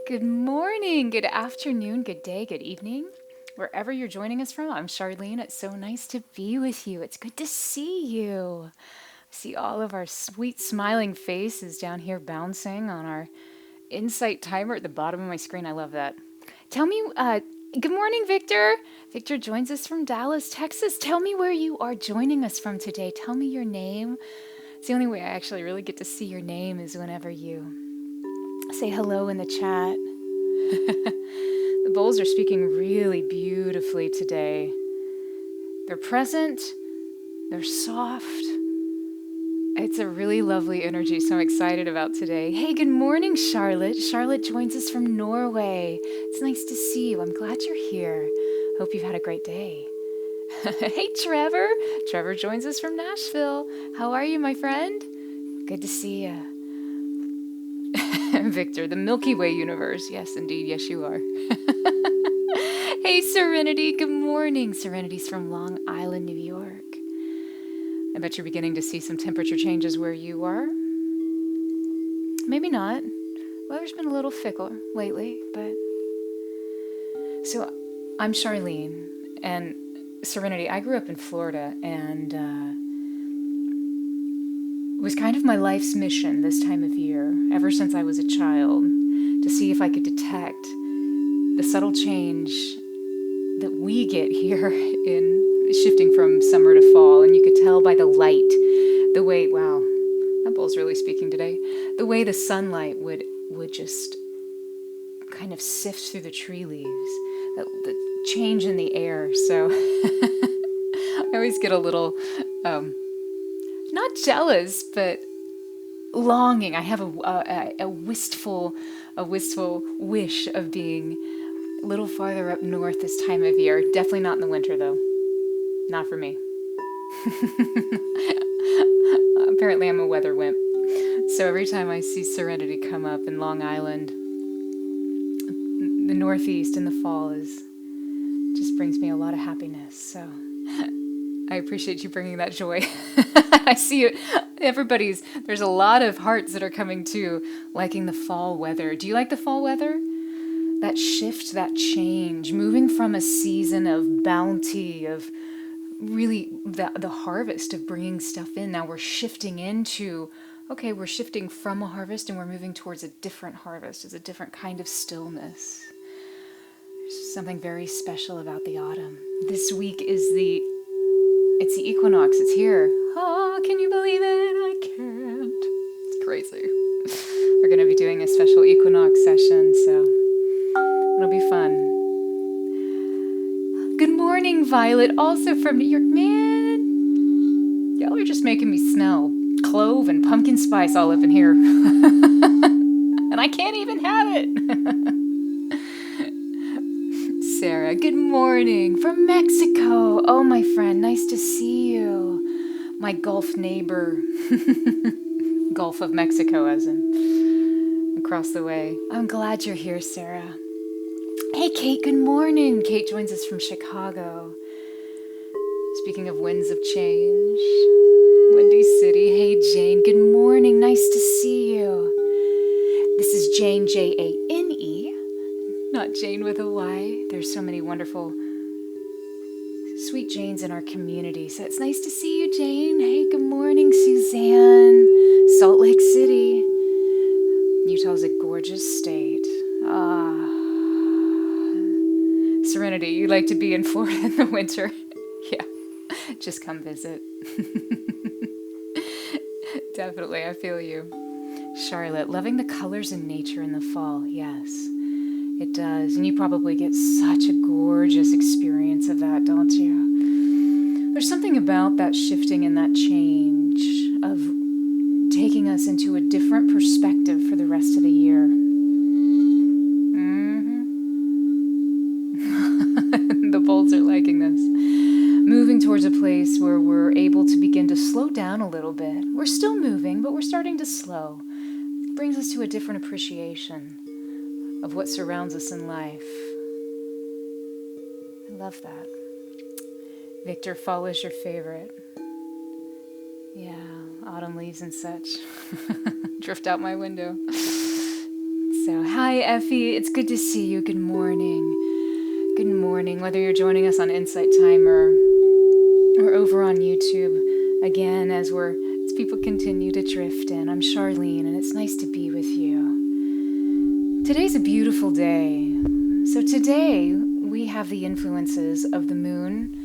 Good morning, good afternoon, good day, good evening. Wherever you're joining us from, I'm Charlene. It's so nice to be with you. It's good to see you. See all of our sweet smiling faces down here bouncing on our insight timer at the bottom of my screen. I love that. Tell me, good morning, Victor. Victor joins us from Dallas, Texas. Tell me where you are joining us from today. Tell me your name. It's the only way I actually really get to see your name is whenever you say hello in the chat. The bowls are speaking really beautifully today. They're present, they're soft. It's a really lovely energy, so I'm excited about today. Hey, good morning, Charlotte. Charlotte joins us from Norway. It's nice to see you. I'm glad you're here. Hope you've had a great day. Hey, Trevor. Trevor joins us from Nashville. How are you, my friend? Good to see you. Victor, the Milky Way universe. Yes, indeed. Yes, you are. Hey, Serenity. Good morning. Serenity's from Long Island, New York. I bet you're beginning to see some temperature changes where you are. Maybe not. Weather's been a little fickle lately, but... So, I'm Charlene, and Serenity, I grew up in Florida, and it was kind of my life's mission this time of year, ever since I was a child, to see if I could detect the subtle change that we get here in shifting from summer to fall. And you could tell by the light, the way, wow, that bowl's really speaking today, the way the sunlight would just kind of sift through the tree leaves, the change in the air. So I always get a little... not jealous, but longing. I have a wistful wish of being a little farther up north this time of year. Definitely not in the winter, though. Not for me. Apparently, I'm a weather wimp. So every time I see Serenity come up in Long Island, the Northeast in the fall just brings me a lot of happiness. So I appreciate you bringing that joy. I see it. There's a lot of hearts that are coming to liking the fall weather. Do you like the fall weather? That shift, that change, moving from a season of bounty, of really the harvest of bringing stuff in. Now we're shifting into, okay, we're shifting from a harvest and we're moving towards a different harvest. It's a different kind of stillness. There's something very special about the autumn. This week is it's the equinox. It's here. Oh, can you believe it? I can't. It's crazy. We're going to be doing a special equinox session, so it'll be fun. Good morning, Violet, also from New York. Man, y'all are just making me smell clove and pumpkin spice all up in here. And I can't even have it. Sarah, good morning from Mexico. Oh, my friend, nice to see you. My Gulf neighbor. Gulf of Mexico, as in across the way. I'm glad you're here, Sarah. Hey, Kate, good morning. Kate joins us from Chicago. Speaking of winds of change, Windy City. Hey, Jane, good morning. Nice to see you. This is Jane, Jane, not Jane with a Y. There's so many wonderful, sweet Janes in our community. So it's nice to see you, Jane. Hey, good morning, Suzanne. Salt Lake City. Utah's a gorgeous state. Serenity, you like to be in Florida in the winter? Yeah, just come visit. Definitely, I feel you. Charlotte, loving the colors in nature in the fall. Yes, it does. And you probably get such a gorgeous experience of that, don't you? There's something about that shifting and that change of taking us into a different perspective for the rest of the year. The bulls are liking this. Moving towards a place where we're able to begin to slow down a little bit. We're still moving, but we're starting to slow. It brings us to a different appreciation of what surrounds us in life. I love that. Victor, fall is your favorite. Yeah, autumn leaves and such drift out my window. So, hi Effie, it's good to see you. Good morning. Good morning, whether you're joining us on Insight Timer or over on YouTube. Again, as people continue to drift in, I'm Charleene, and it's nice to be with you. Today's a beautiful day. So today, we have the influences of the moon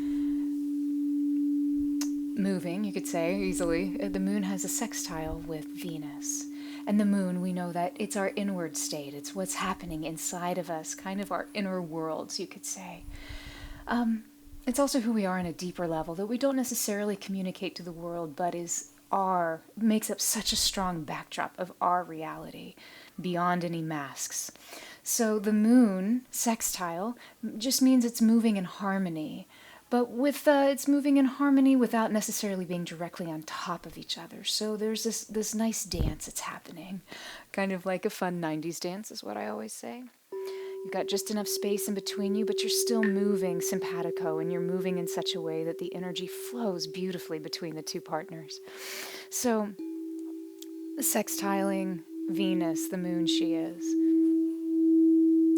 moving, you could say, easily. The moon has a sextile with Venus. And the moon, we know that it's our inward state. It's what's happening inside of us, kind of our inner worlds, you could say. It's also who we are on a deeper level that we don't necessarily communicate to the world, but makes up such a strong backdrop of our reality beyond any masks. So the moon sextile just means it's moving in harmony. But it's moving in harmony without necessarily being directly on top of each other. So there's this nice dance that's happening. Kind of like a fun 90s dance is what I always say. You've got just enough space in between you, but you're still moving simpatico, and you're moving in such a way that the energy flows beautifully between the two partners. So, sextiling Venus, the moon she is.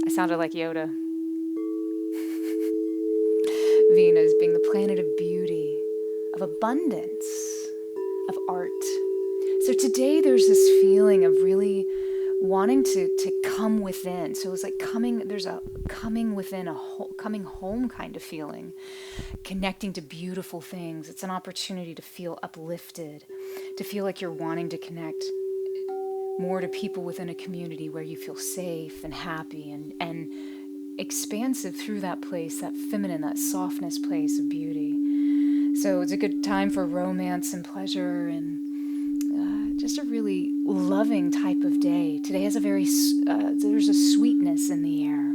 I sounded like Yoda. Venus being the planet of beauty, of abundance, of art. So today there's this feeling of really wanting to come within. So it's like there's a coming within, coming home kind of feeling, connecting to beautiful things. It's an opportunity to feel uplifted, to feel like you're wanting to connect more to people within a community where you feel safe and happy and expansive through that place, that feminine, that softness place of beauty. So it's a good time for romance and pleasure and just a really loving type of day. Today has there's a sweetness in the air.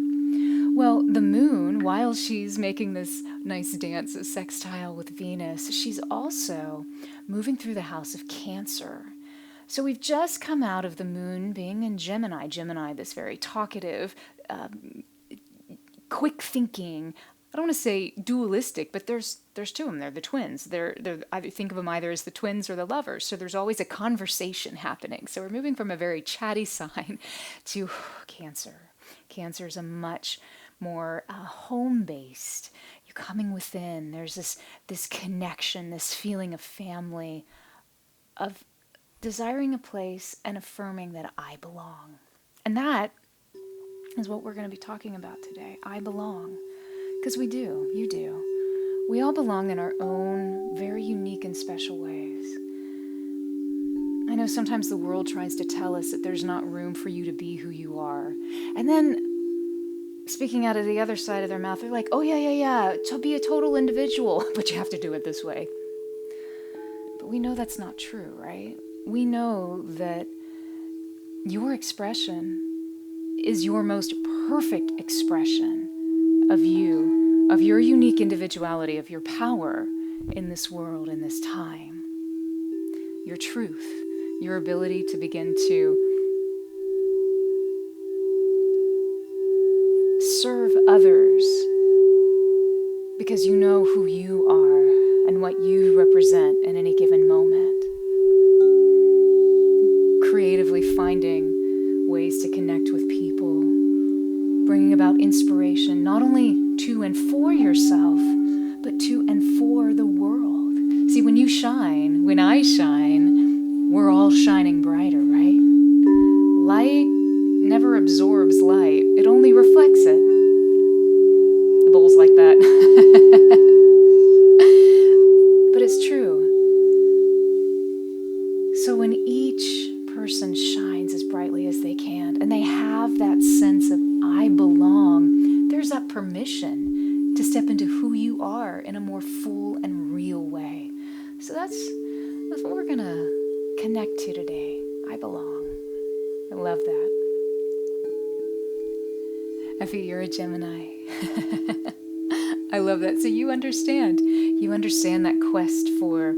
Well, the moon, while she's making this nice dance, a sextile with Venus, she's also moving through the house of Cancer. So we've just come out of the moon being in Gemini. Gemini, this very talkative, quick thinking. I don't want to say dualistic, but there's two of them. They're the twins. They're either think of them either as the twins or the lovers. So there's always a conversation happening. So we're moving from a very chatty sign to Cancer. Cancer is a much more home-based. You're coming within. There's this connection, this feeling of family, of desiring a place and affirming that I belong. And that is what we're going to be talking about today. I belong. Because we do. You do. We all belong in our own very unique and special ways. I know sometimes the world tries to tell us that there's not room for you to be who you are. And then, speaking out of the other side of their mouth, they're like, oh yeah, to be a total individual, but you have to do it this way. But we know that's not true, right? We know that your expression is your most perfect expression of you, of your unique individuality, of your power in this world, in this time. Your truth, your ability to begin to serve others because you know who you are and what you represent in any given moment. Creatively finding ways to connect with people, bringing about inspiration, not only to and for yourself, but to and for the world. See, when you shine, when I shine, we're all shining brighter, right? Light never absorbs light. It only reflects it. The bowl's like that. But it's true. So when each person shines as brightly as they can, and they have that sense of I belong, there's that permission to step into who you are in a more full and real way. So that's what we're going to connect to today. I belong. I love that. Effie, you're a Gemini. I love that. So you understand. You understand that quest for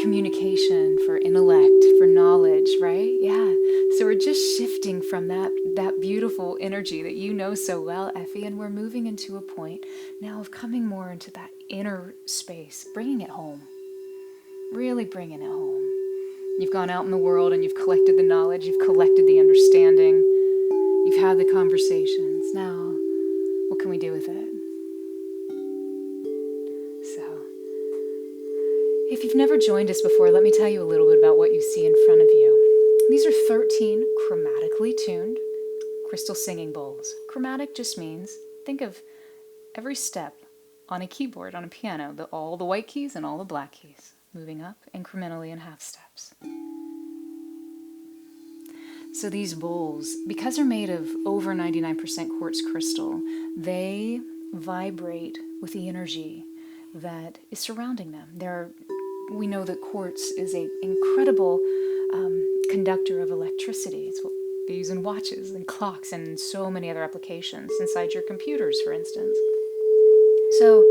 communication, for intellect, for knowledge, right? Yeah. So we're just shifting from that beautiful energy that you know so well, Effie, and we're moving into a point now of coming more into that inner space, bringing it home, really bringing it home. You've gone out in the world and you've collected the knowledge, you've collected the understanding. You've had the conversations. Now, what can we do with it? So, if you've never joined us before, let me tell you a little bit about what you see in front of you. These are 13 chromatically tuned crystal singing bowls. Chromatic just means, think of every step on a keyboard, on a piano, all the white keys and all the black keys, moving up incrementally in half steps. So these bowls, because they're made of over 99% quartz crystal, they vibrate with the energy that is surrounding them. We know that quartz is an incredible conductor of electricity. It's what they use in watches and clocks and so many other applications, inside your computers, for instance. So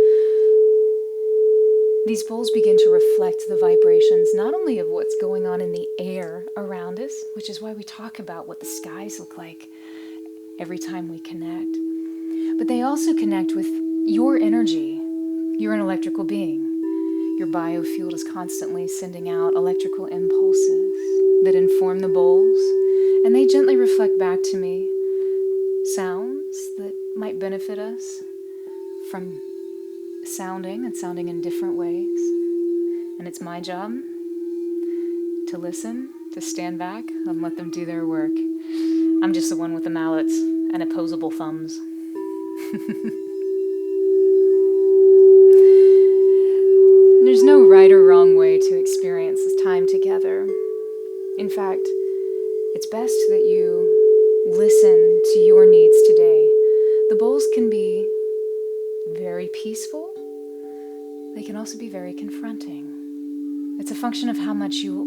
these bowls begin to reflect the vibrations not only of what's going on in the air around us, which is why we talk about what the skies look like every time we connect, but they also connect with your energy. You're an electrical being. Your biofield is constantly sending out electrical impulses that inform the bowls, and they gently reflect back to me sounds that might benefit us from sounding in different ways. And it's my job to listen, to stand back, and let them do their work. I'm just the one with the mallets and opposable thumbs. There's no right or wrong way to experience this time together. In fact, it's best that you listen to your needs today. The bowls can be very peaceful. They can also be very confronting. It's a function of how much you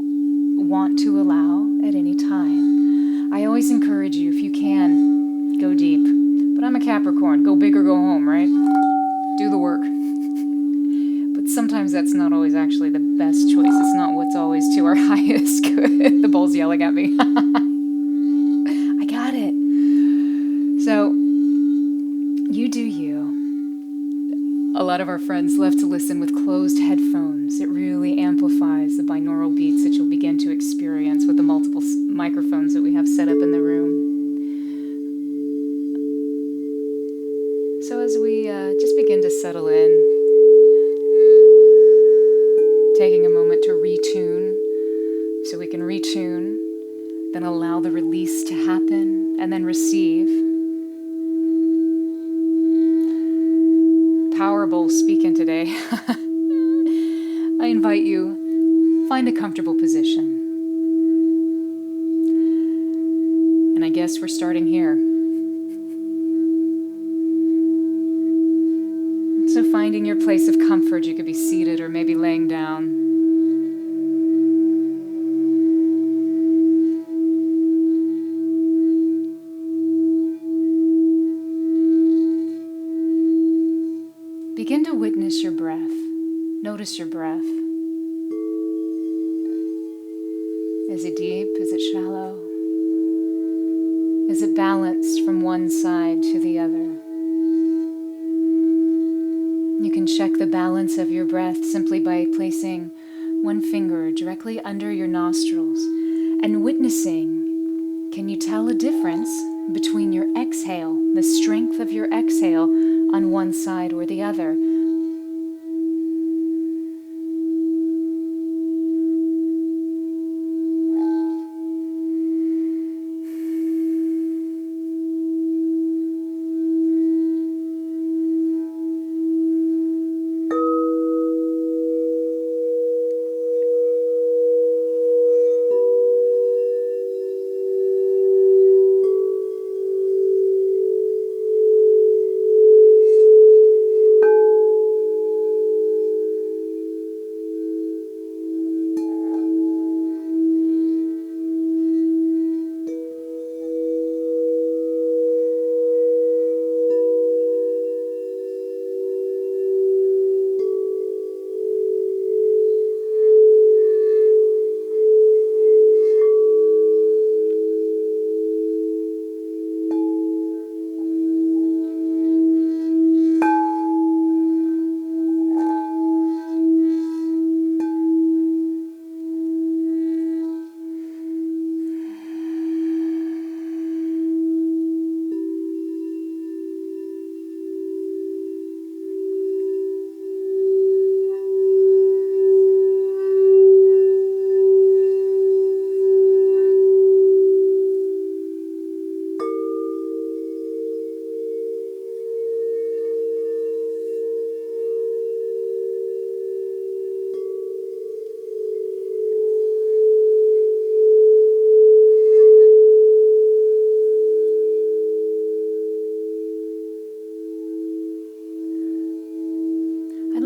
want to allow at any time. I always encourage you, if you can, go deep. But I'm a Capricorn. Go big or go home, right? Do the work. But sometimes that's not always actually the best choice. It's not what's always to our highest good. The bowl's yelling at me. I got it. So, you do you. A lot of our friends love to listen with closed headphones. It really amplifies the binaural beats that you'll begin to experience with the multiple microphones that we have set up in the room. So as we just begin to settle in, taking a moment to retune, so we can retune, then allow the release to happen, and then receive. Power bowl speaking today. I invite you, find a comfortable position. And I guess we're starting here. So finding your place of comfort, you could be seated or maybe laying down. Begin to witness your breath. Notice your breath. Is it deep? Is it shallow? Is it balanced from one side to the other? You can check the balance of your breath simply by placing one finger directly under your nostrils and witnessing. Can you tell a difference between your exhale, the strength of your exhale on one side or the other?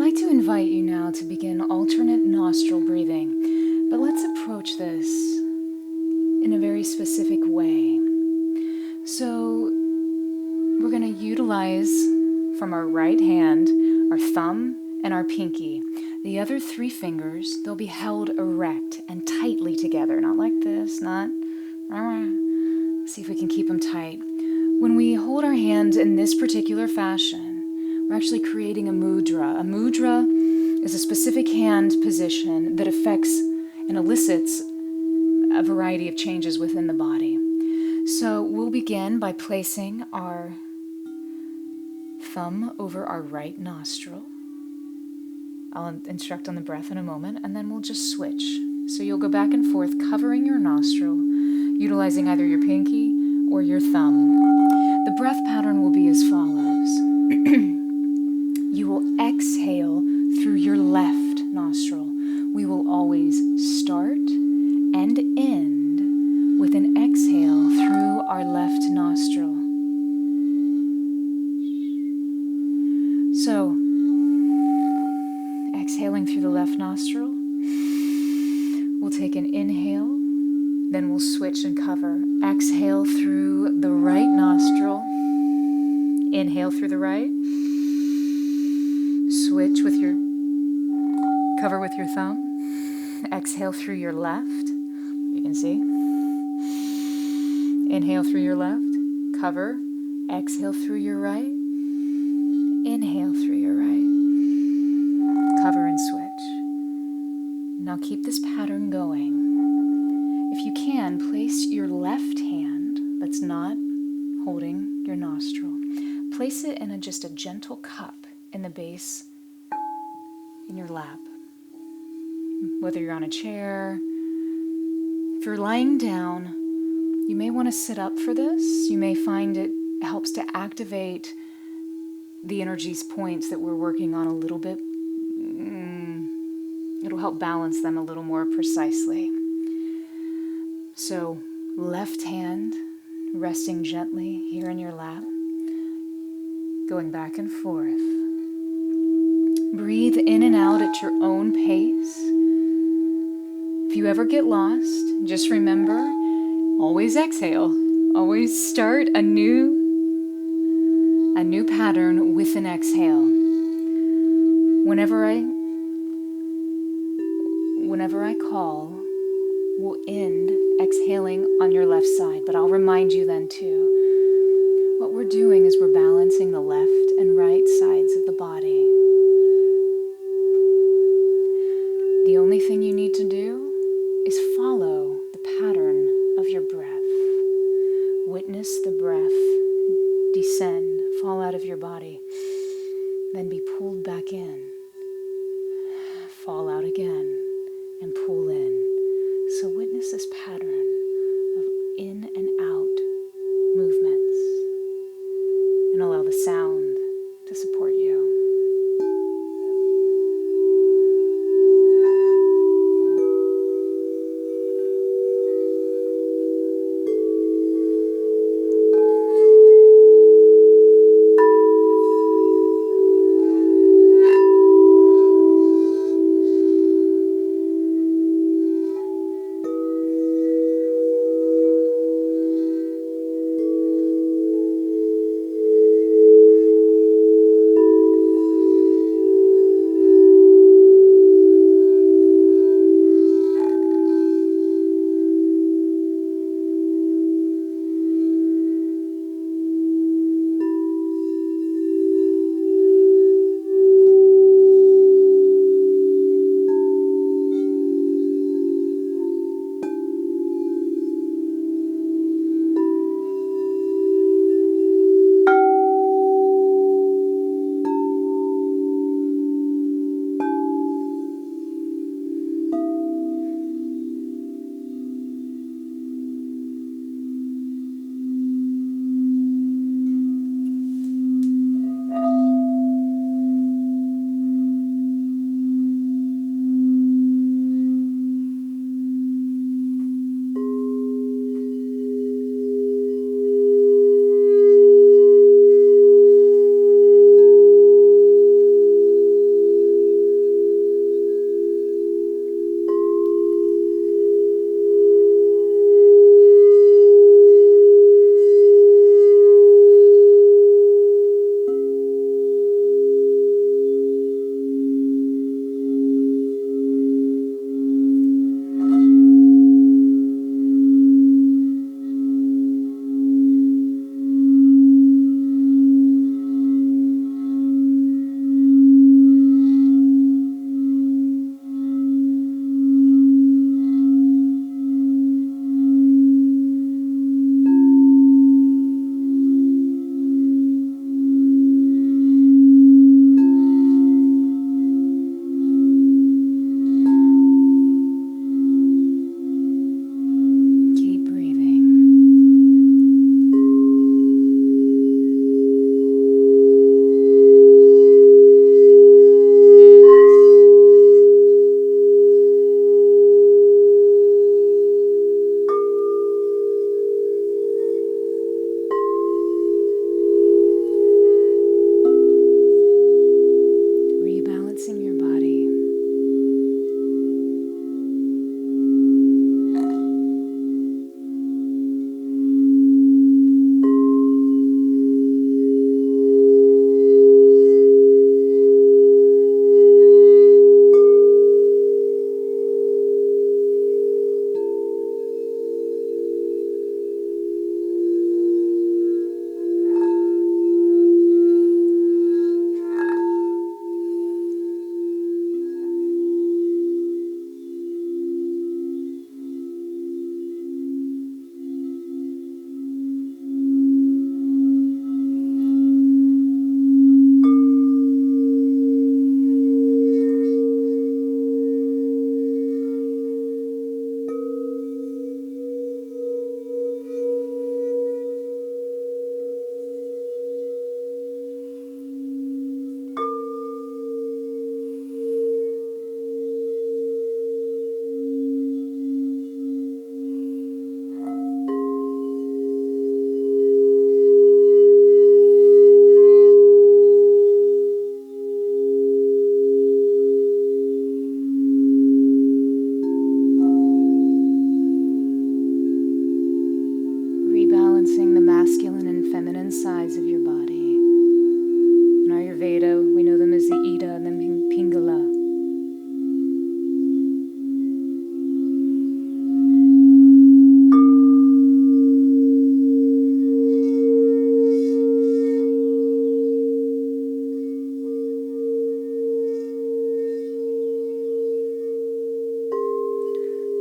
like to invite you now to begin alternate nostril breathing, but let's approach this in a very specific way. So we're going to utilize from our right hand our thumb and our pinky. The other 3 fingers, they'll be held erect and tightly together, not like this, not... See if we can keep them tight. When we hold our hands in this particular fashion, we're actually creating a mudra. A mudra is a specific hand position that affects and elicits a variety of changes within the body. So we'll begin by placing our thumb over our right nostril. I'll instruct on the breath in a moment, and then we'll just switch. So you'll go back and forth, covering your nostril, utilizing either your pinky or your thumb. The breath pattern will be as follows. You will exhale through your left nostril. We will always start and end with an exhale through our left nostril. So, exhaling through the left nostril, we'll take an inhale, then we'll switch and cover. Exhale through the right nostril, inhale through the right, switch with your, cover with your thumb, exhale through your left, you can see, inhale through your left, cover, exhale through your right, inhale through your right, cover and switch. Now keep this pattern going. If you can, place your left hand that's not holding your nostril. Place it in just a gentle cup in the base in your lap. Whether you're on a chair, if you're lying down, you may want to sit up for this. You may find it helps to activate the energy's points that we're working on a little bit. It'll help balance them a little more precisely. So, left hand resting gently here in your lap, going back and forth. Breathe in and out at your own pace. If you ever get lost, just remember, always exhale. Always start a new pattern with an exhale. Whenever I call, we'll end exhaling on your left side, but I'll remind you then too. What we're doing is we're balancing the left and right sides of the body. The only thing you need to do is follow the pattern of your breath. Witness the breath descend, fall out of your body, then be pulled back in, fall out again, and pull in. So witness this pattern of in and out movements, and allow the sound to support you.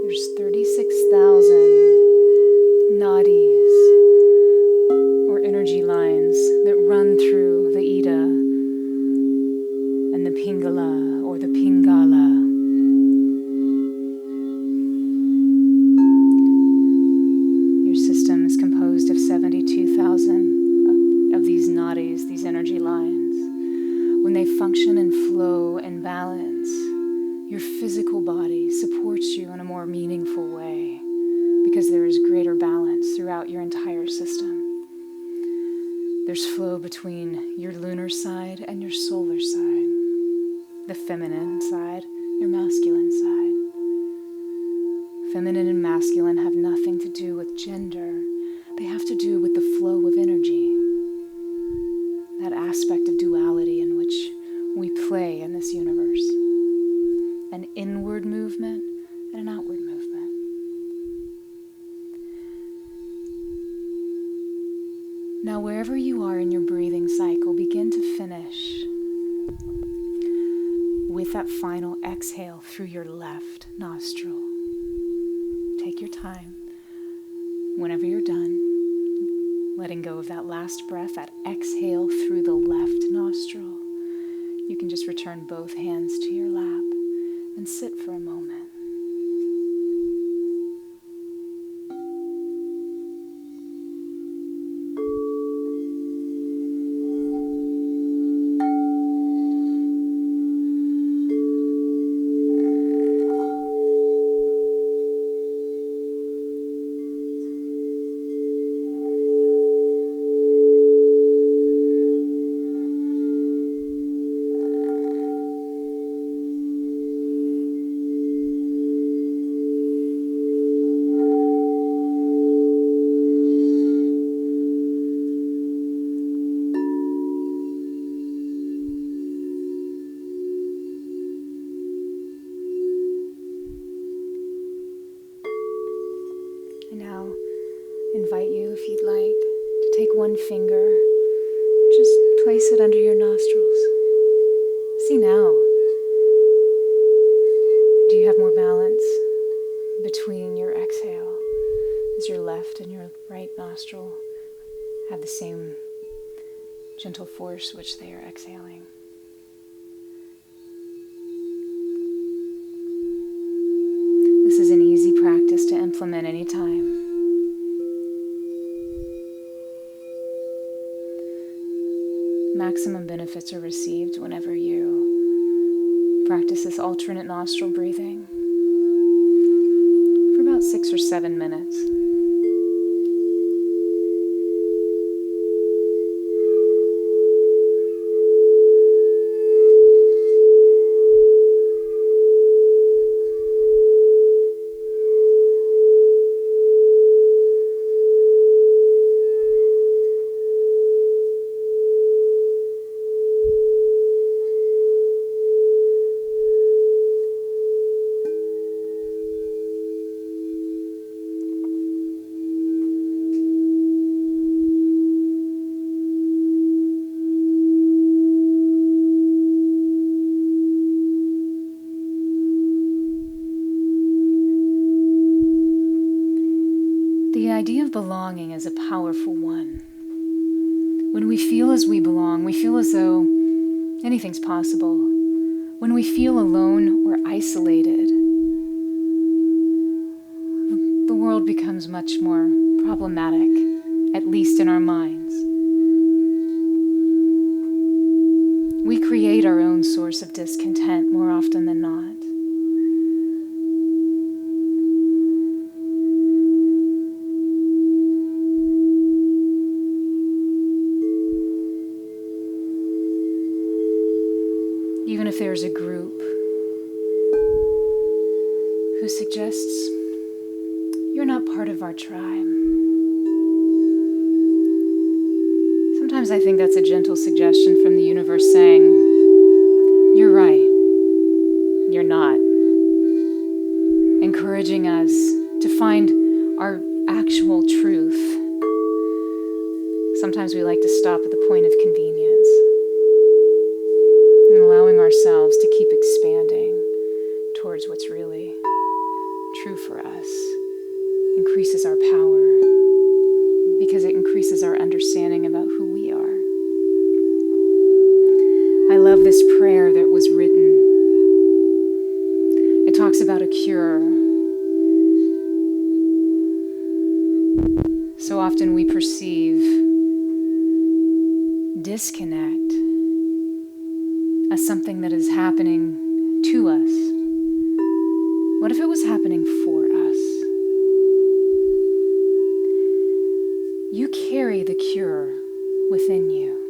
There's 36,000 nadis, or energy lines, that run through the Ida and the Pingala, or the Pingala. Your system is composed of 72,000 of these nadis, these energy lines. When they function and flow and balance, your physical body supports you in a more meaningful way because there is greater balance throughout your entire system. There's flow between your lunar side and your solar side, the feminine side, your masculine side. Feminine and masculine have nothing to do with gender. They have to do with the flow of energy, that aspect of duality in which we play in this universe. An inward movement and an outward movement. Now, wherever you are in your breathing cycle, begin to finish with that final exhale through your left nostril. Take your time. Whenever you're done, letting go of that last breath, that exhale through the left nostril, you can just return both hands to your lap and sit for a moment. Invite you, if you'd like, to take one finger, just place it under your nostrils. See now, do you have more balance between your exhale? Does your left and your right nostril have the same gentle force which they are exhaling? This is an easy practice to implement anytime. Maximum benefits are received whenever you practice this alternate nostril breathing for about 6 or 7 minutes. The idea of belonging is a powerful one. When we feel as we belong, we feel as though anything's possible. When we feel alone or isolated, the world becomes much more problematic, at least in our minds. We create our own source of discontent more often than not. Even if there's a group who suggests you're not part of our tribe. Sometimes I think that's a gentle suggestion from the universe saying, you're right, you're not. Encouraging us to find our actual truth. Sometimes we like to stop at the point of convenience. And allowing ourselves to keep expanding towards what's really true for us. talks about a cure. So often we perceive disconnect as something that is happening to us. What if it was happening for us? You carry the cure within you.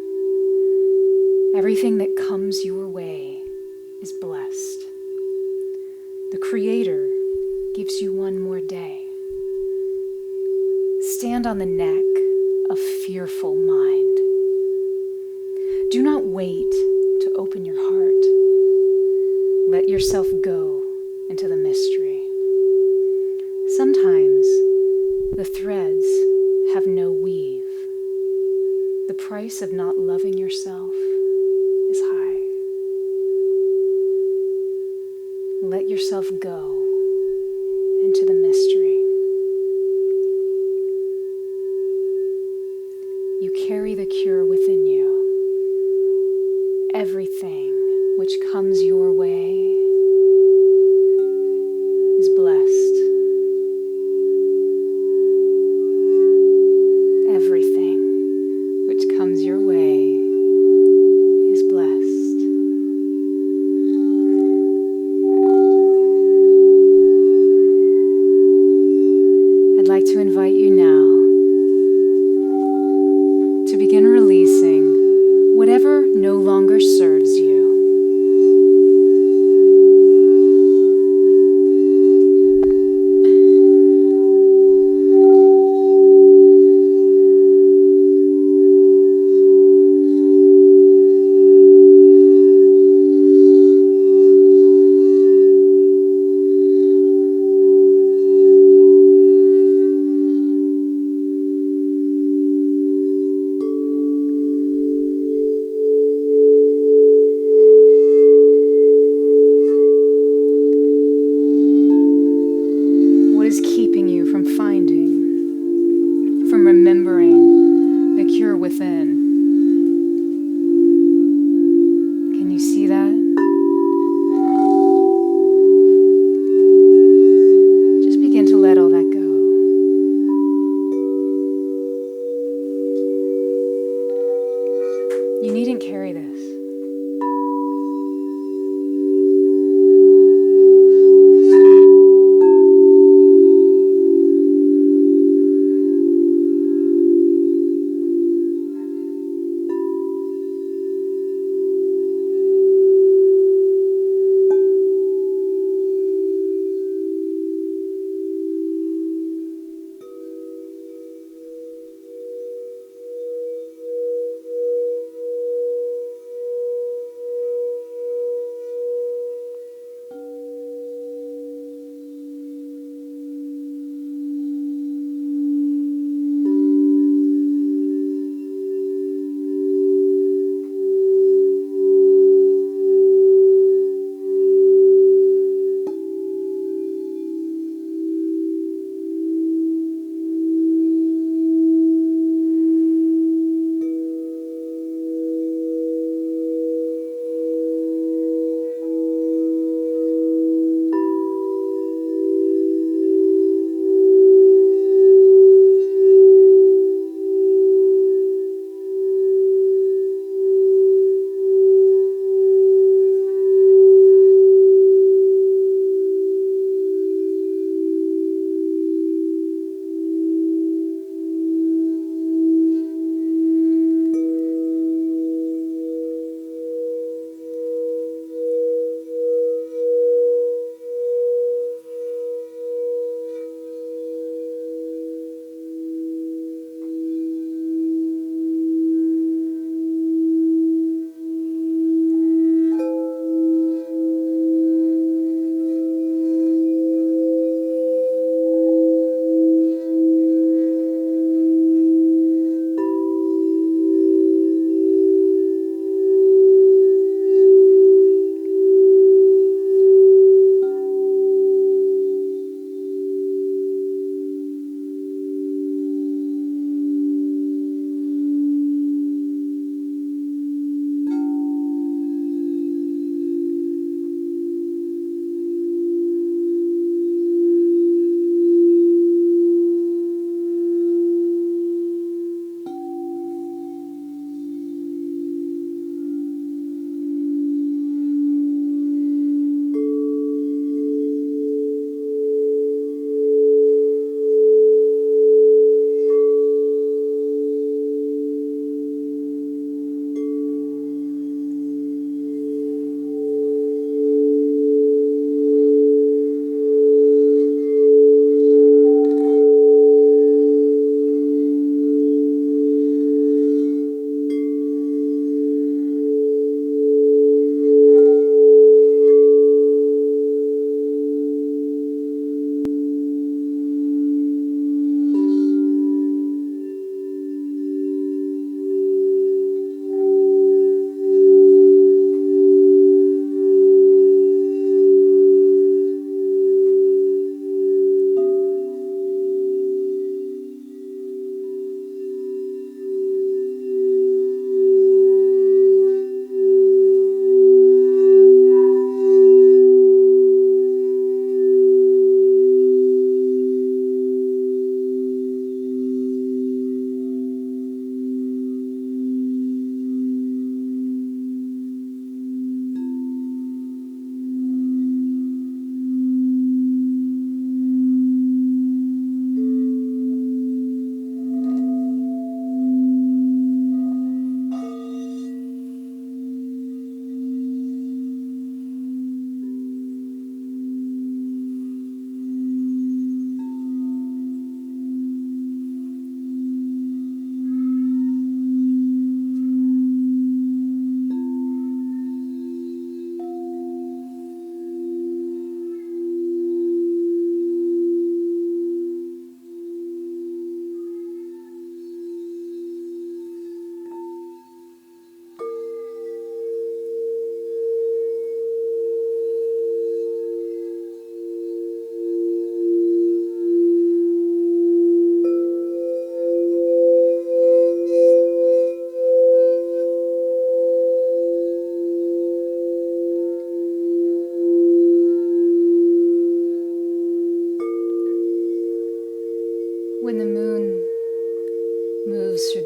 Everything that comes your way is blessed. The Creator gives you one more day. Stand on the neck of fearful mind. Do not wait to open your heart. Let yourself go into the mystery. Sometimes the threads have no weave. The price of not loving yourself is high. Let yourself go into the mystery. You carry the cure within you. Everything which comes your way is blessed. Everything which comes your way is blessed. I'd like to invite you now to begin releasing whatever no longer serves you.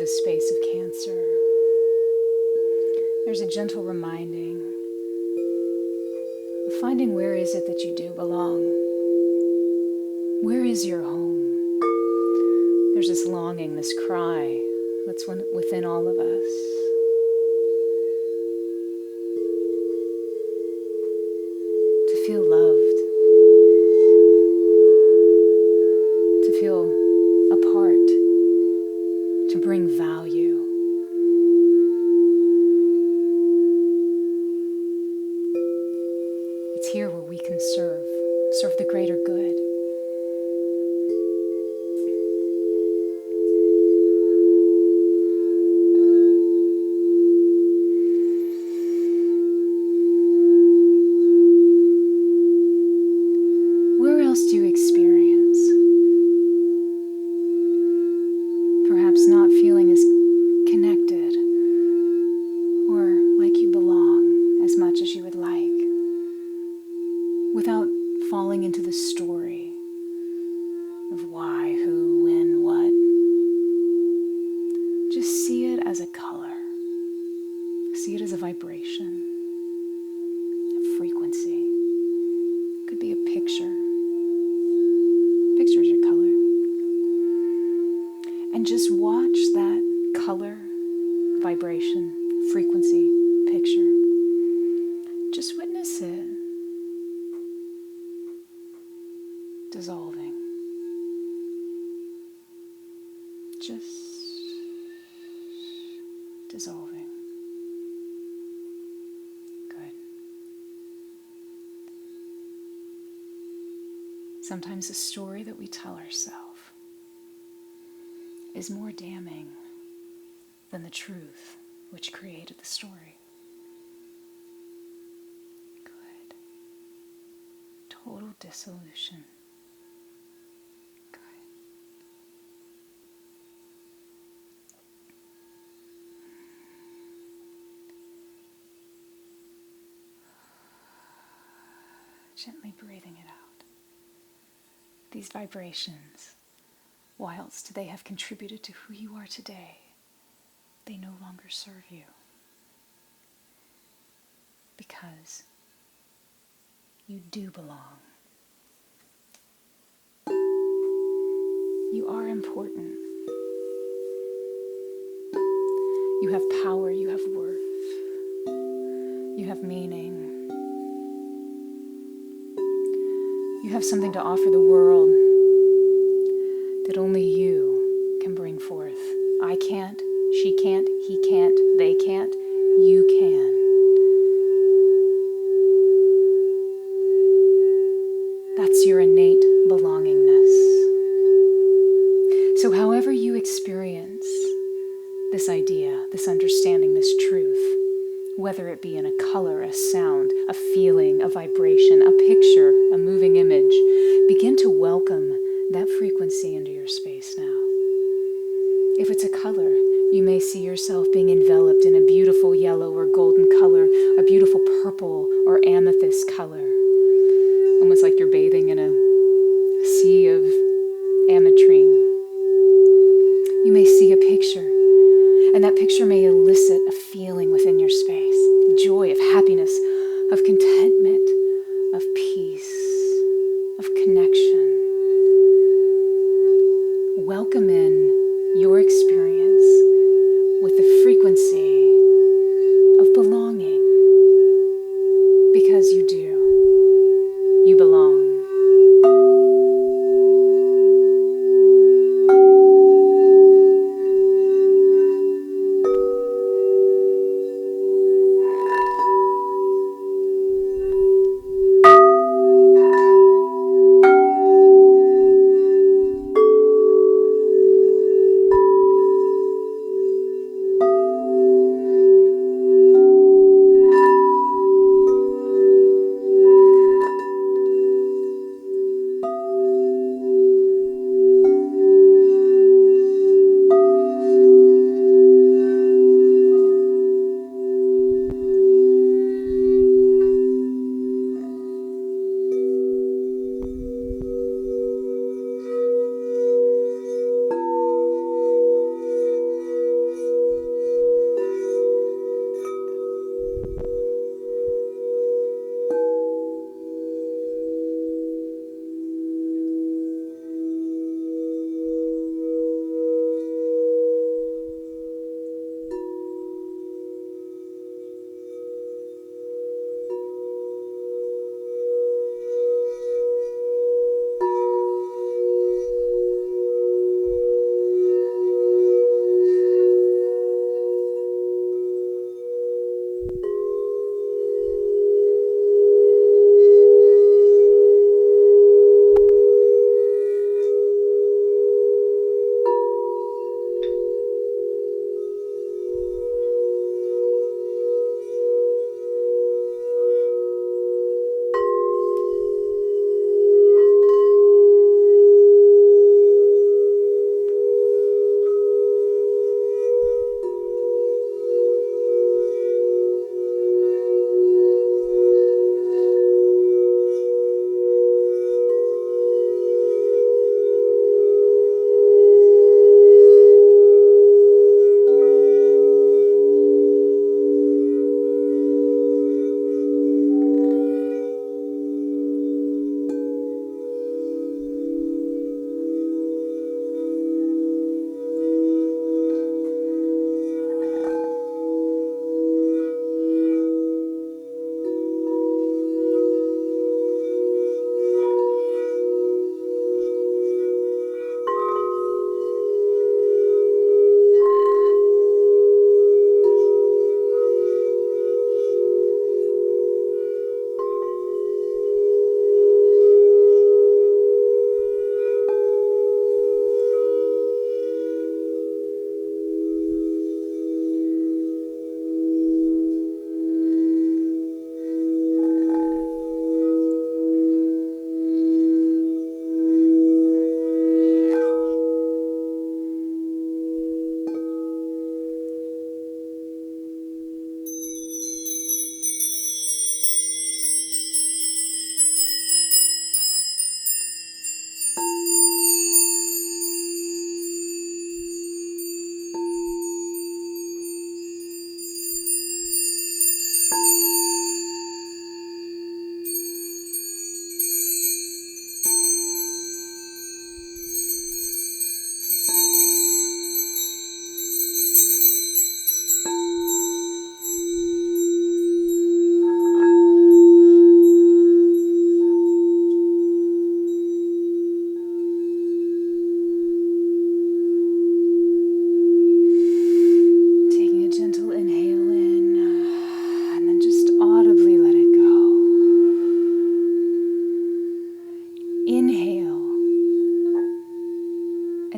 space of Cancer, there's a gentle reminding of finding where is it that you do belong. Where is your home? There's this longing, this cry that's within all of us. To feel loved. To feel a part. To bring value. It's here where we can serve the greater good. Where else do you experience perhaps not feeling as connected or like you belong as much as you would like, without falling into the story of why, who, when, what? Just see it as a color. See it as a vibration, a frequency. It could be a picture. Pictures are color. And just watch that color, vibration, frequency, picture. Just witness it dissolving. Just dissolving. Good. Sometimes the story that we tell ourselves is more damning than the truth which created the story. Good. Total dissolution. Good. Gently breathing it out. These vibrations, whilst they have contributed to who you are today, they no longer serve you. Because you do belong. You are important. You have power, you have worth, you have meaning. You have something to offer the world that only you can bring forth. I can't, she can't, he can't, they can't, you can. That's your innate belongingness. So however you experience this idea, this understanding, this truth, whether it be in a color, a sound, a feeling, a vibration, a picture, a moving image, begin to welcome that frequency into your space now. If it's a color, you may see yourself being enveloped in a beautiful yellow or golden color, a beautiful purple or amethyst color, almost like you're bathing in a sea of ametrine. You may see a picture, and that picture may elicit a feeling within your space, joy, of happiness, of contentment, of peace.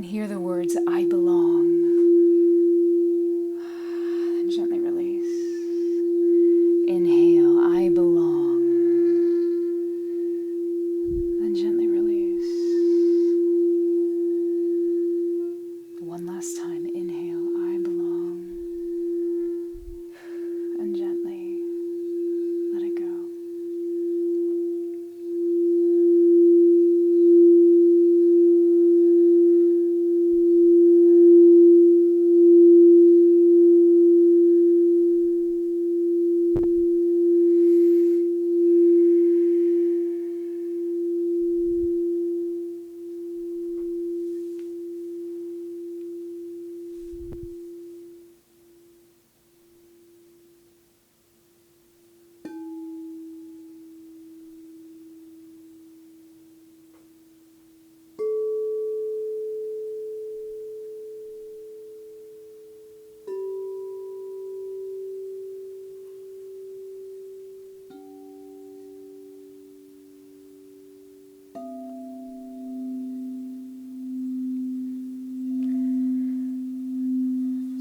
and hear the words, I belong. And gently release. Inhale, I belong. Then gently release. One last time, inhale, I belong. And gently let it go.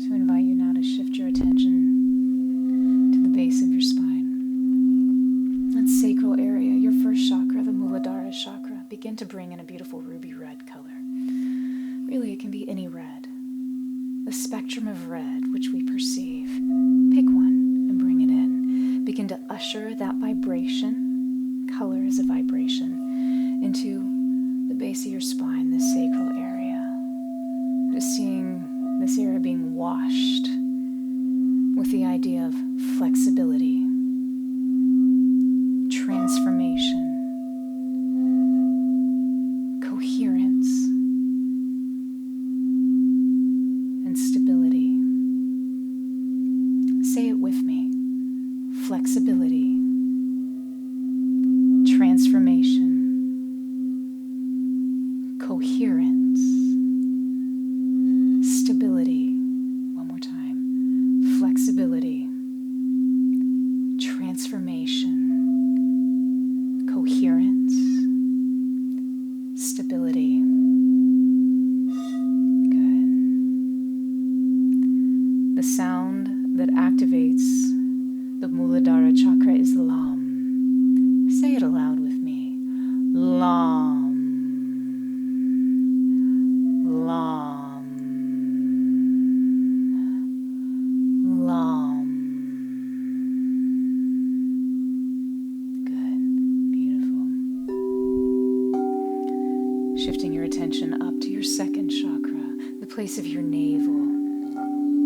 To invite you now to shift your attention to the base of your spine. That sacral area, your first chakra, the Muladhara chakra. Begin to bring in a beautiful ruby red color. Really, it can be any red. The spectrum of red which we perceive. Pick one and bring it in. Begin to usher that vibration, color is a vibration, into the base of your spine, this sacral area. Just seeing this area being washed with the idea of flexibility, transformation, coherence, and stability. Say it with me. Flexibility, transformation, coherence, stability. One more time. Flexibility, transformation, coherence, stability. Good. The sound that activates the Muladhara chakra is Lam. Say it aloud with me. Lam. Lam. Lam. Good. Beautiful. Shifting your attention up to your second chakra, the place of your navel,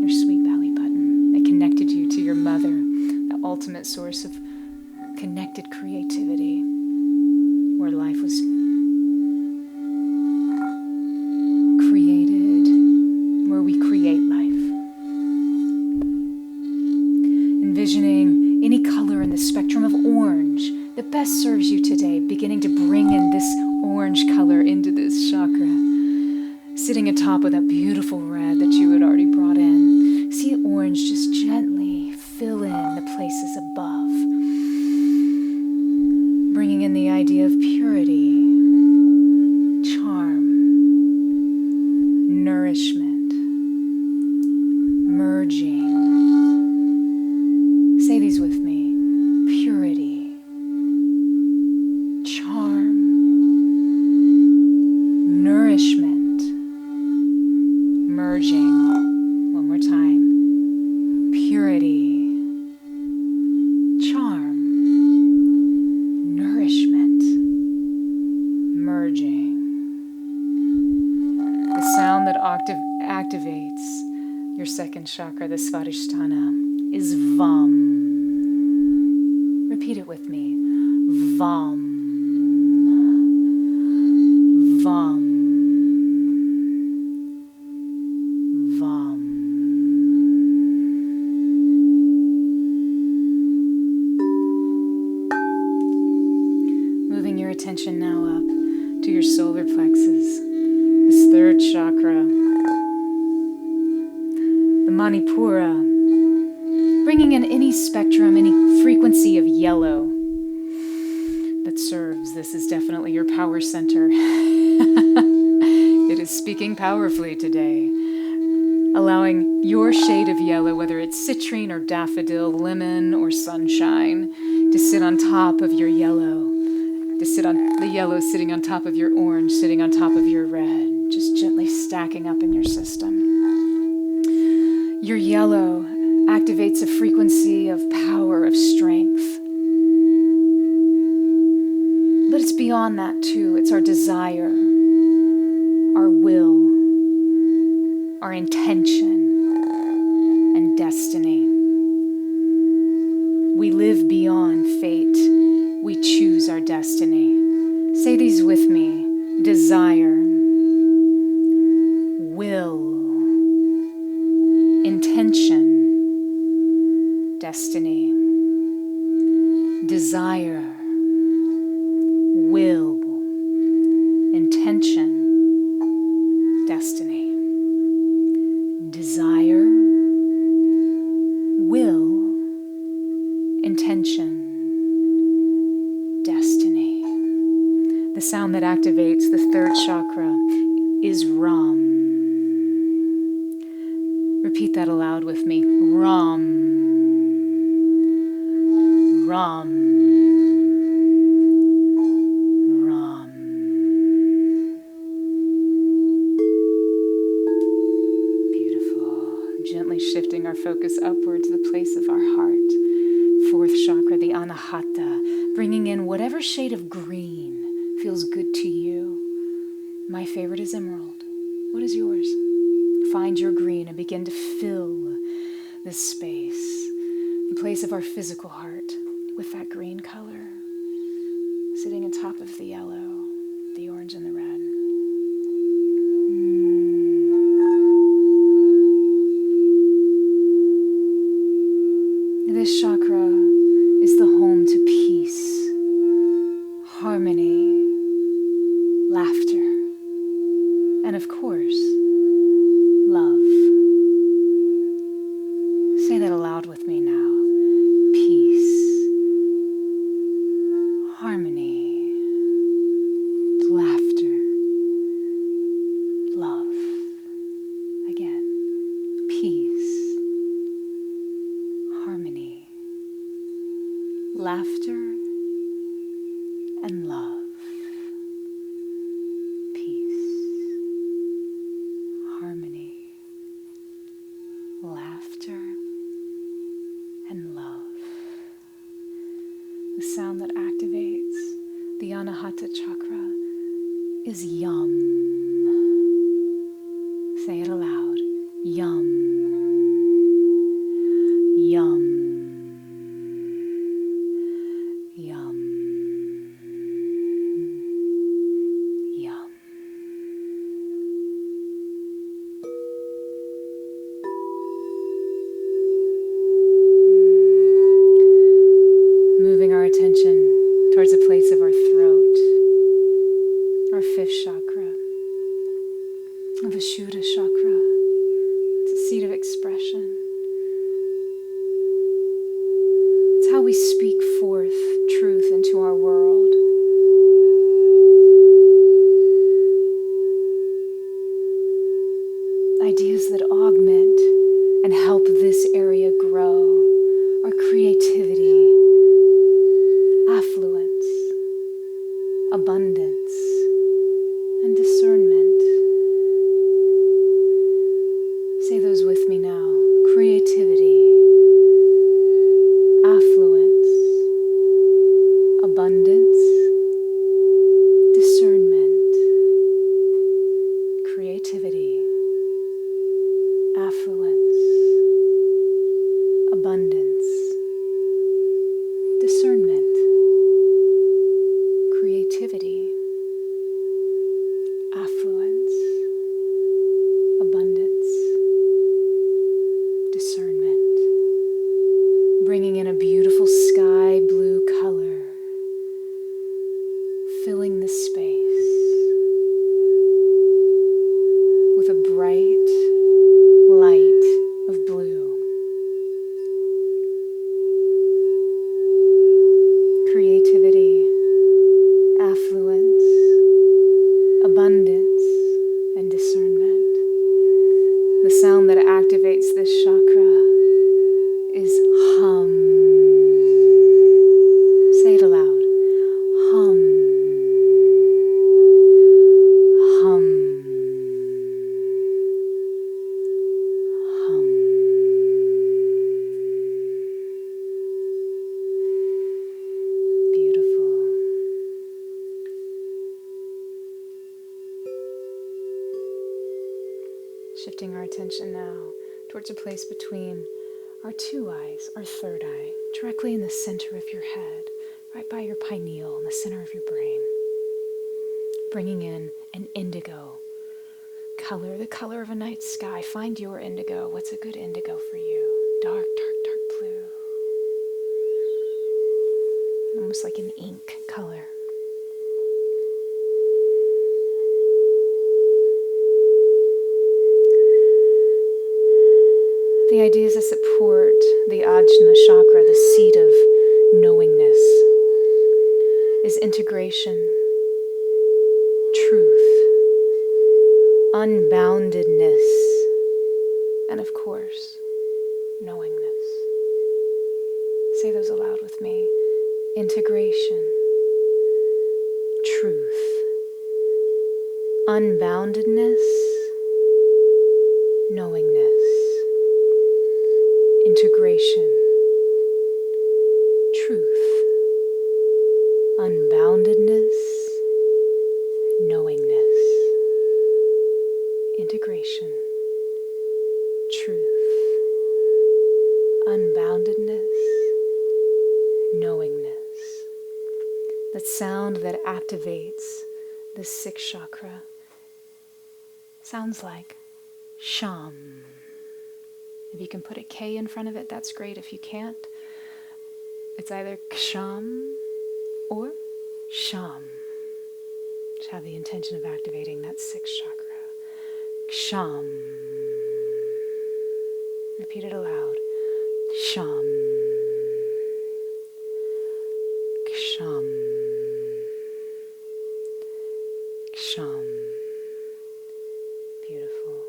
your sweet belly button that connected you to your mother, the ultimate source of connected creativity, where life was created, where we create life. Envisioning any color in the spectrum of orange that best serves you today, beginning to bring in this orange color into this chakra, sitting atop of that beautiful red that you had already brought in. See orange just gently fill in the places above, bringing in the idea of purity, charm, nourishment, merging. Say these with me. Purity, charm, nourishment, merging. One more time. Purity, charm, nourishment, merging. The sound that activates your second chakra, the Svadhisthana, is Vam. Repeat it with me. Vam. Vam. Vam. Moving your attention now up to your solar plexus, this third chakra, the Manipura, bringing in any spectrum, any frequency of yellow that serves. This is definitely your power center. It is speaking powerfully today, allowing your shade of yellow, whether it's citrine or daffodil, lemon or sunshine, to sit on top of your yellow, to sit on the yellow sitting on top of your orange, sitting on top of your red, just gently stacking up in your system. Your yellow activates a frequency of power, of strength. But it's beyond that too. It's our desire, our will, our intention, and destiny. We live beyond fate. We choose our destiny. Say these with me. Desire, will, intention, destiny. Desire, will, intention, destiny. Desire, will, intention, destiny. The sound that activates the third chakra is Ram. Repeat that aloud with me. Ram. Ram. Ram. Beautiful. Gently shifting our focus upwards, the place of our heart. Fourth chakra, the Anahata, bringing in whatever shade of green feels good to you. My favorite is emerald. What is yours? Find your green and begin to fill this space, the place of our physical heart, with that green color, sitting on top of the yellow, the orange, and the red. This chakra is the home to peace, harmony, laughter, and of course, love. Say that aloud with me now. Peace, harmony, laughter, love. Again, peace, harmony, laughter, and love. Harmony, laughter, and love. The sound that activates the Anahata chakra is yum. Say it aloud. Yum. Yum. Yum. Yum. Moving our attention towards the place of our throat, our fifth chakra, the Vishuddha chakra. It's a seat of expression. It's how we speak forth truth into our world. Ideas that augment and help this area grow are creativity, affluence, abundance, and discernment. Say those with me now. Creativity, affluence, abundance, discernment. Creativity, affluence, abundance, discernment. Creativity, affluence, abundance, discernment. Bringing in a beautiful sky blue color, filling the space with a bright light of blue. Creativity, affluence, abundance, and discernment. Shifting our attention now towards a place between our two eyes, our third eye, directly in the center of your head, right by your pineal, in the center of your brain. Bringing in an indigo color, the color of a night sky. Find your indigo. What's a good indigo for you? Dark, dark, dark blue. Almost like an ink color. The idea is to support the Ajna chakra, the seat of knowingness, is integration, truth, unboundedness, and of course, knowingness. Say those aloud with me. Integration, truth, unboundedness, knowingness. Integration, truth, unboundedness, knowingness. Integration, truth, unboundedness, knowingness. The sound that activates the sixth chakra sounds like sham. If you can put a K in front of it, that's great. If you can't, it's either ksham or sham. Just have the intention of activating that sixth chakra. Ksham. Repeat it aloud. Sham. Ksham. Ksham. Beautiful.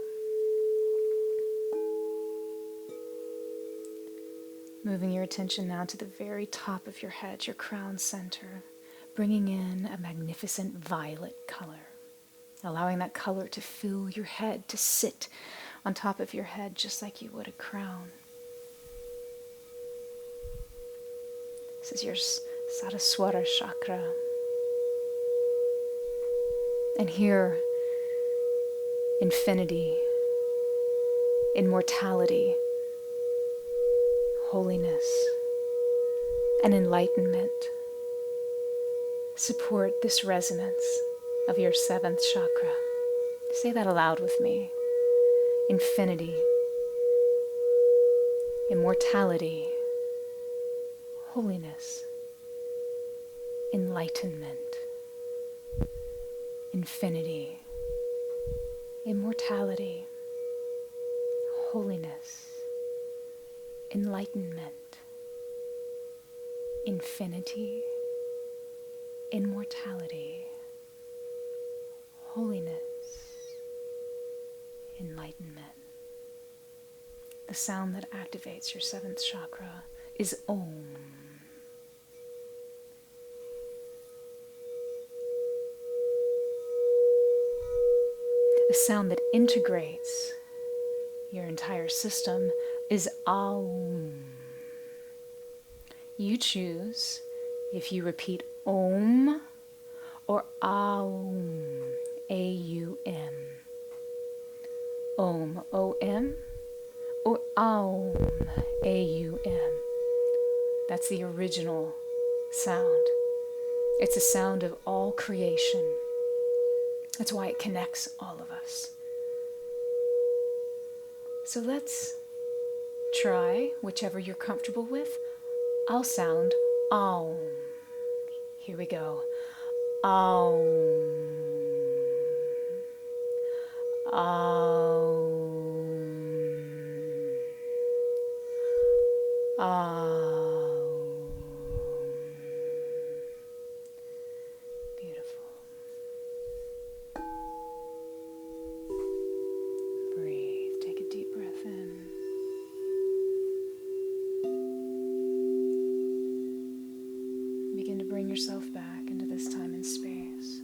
Moving your attention now to the very top of your head, your crown center, bringing in a magnificent violet color, allowing that color to fill your head, to sit on top of your head just like you would a crown. This is your Saraswara chakra. And here, infinity, immortality, holiness, and enlightenment support this resonance of your seventh chakra. Say that aloud with me. Infinity, immortality, holiness, enlightenment. Infinity, immortality, holiness, enlightenment. Infinity, immortality, holiness, enlightenment. The sound that activates your seventh chakra is Om. The sound that integrates your entire system is Aum. You choose if you repeat Om or Aum, A-U-M. Om, O-M, or Aum, A-U-M. That's the original sound. It's a sound of all creation. That's why it connects all of us. So let's try whichever you're comfortable with. I'll sound Aum. Here we go. Aum. Aum. Aum. Beautiful. Breathe. Take a deep breath in. Begin to bring yourself back into this time and space.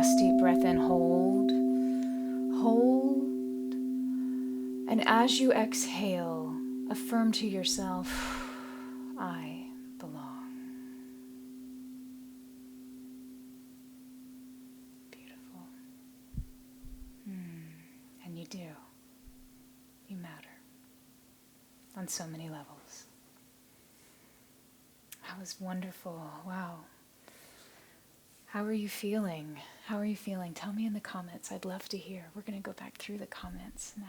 last deep breath in, hold. Hold. And as you exhale, affirm to yourself, I belong. Beautiful. And you do. You matter. On so many levels. That was wonderful. Wow. How are you feeling? How are you feeling? Tell me in the comments. I'd love to hear. We're going to go back through the comments now.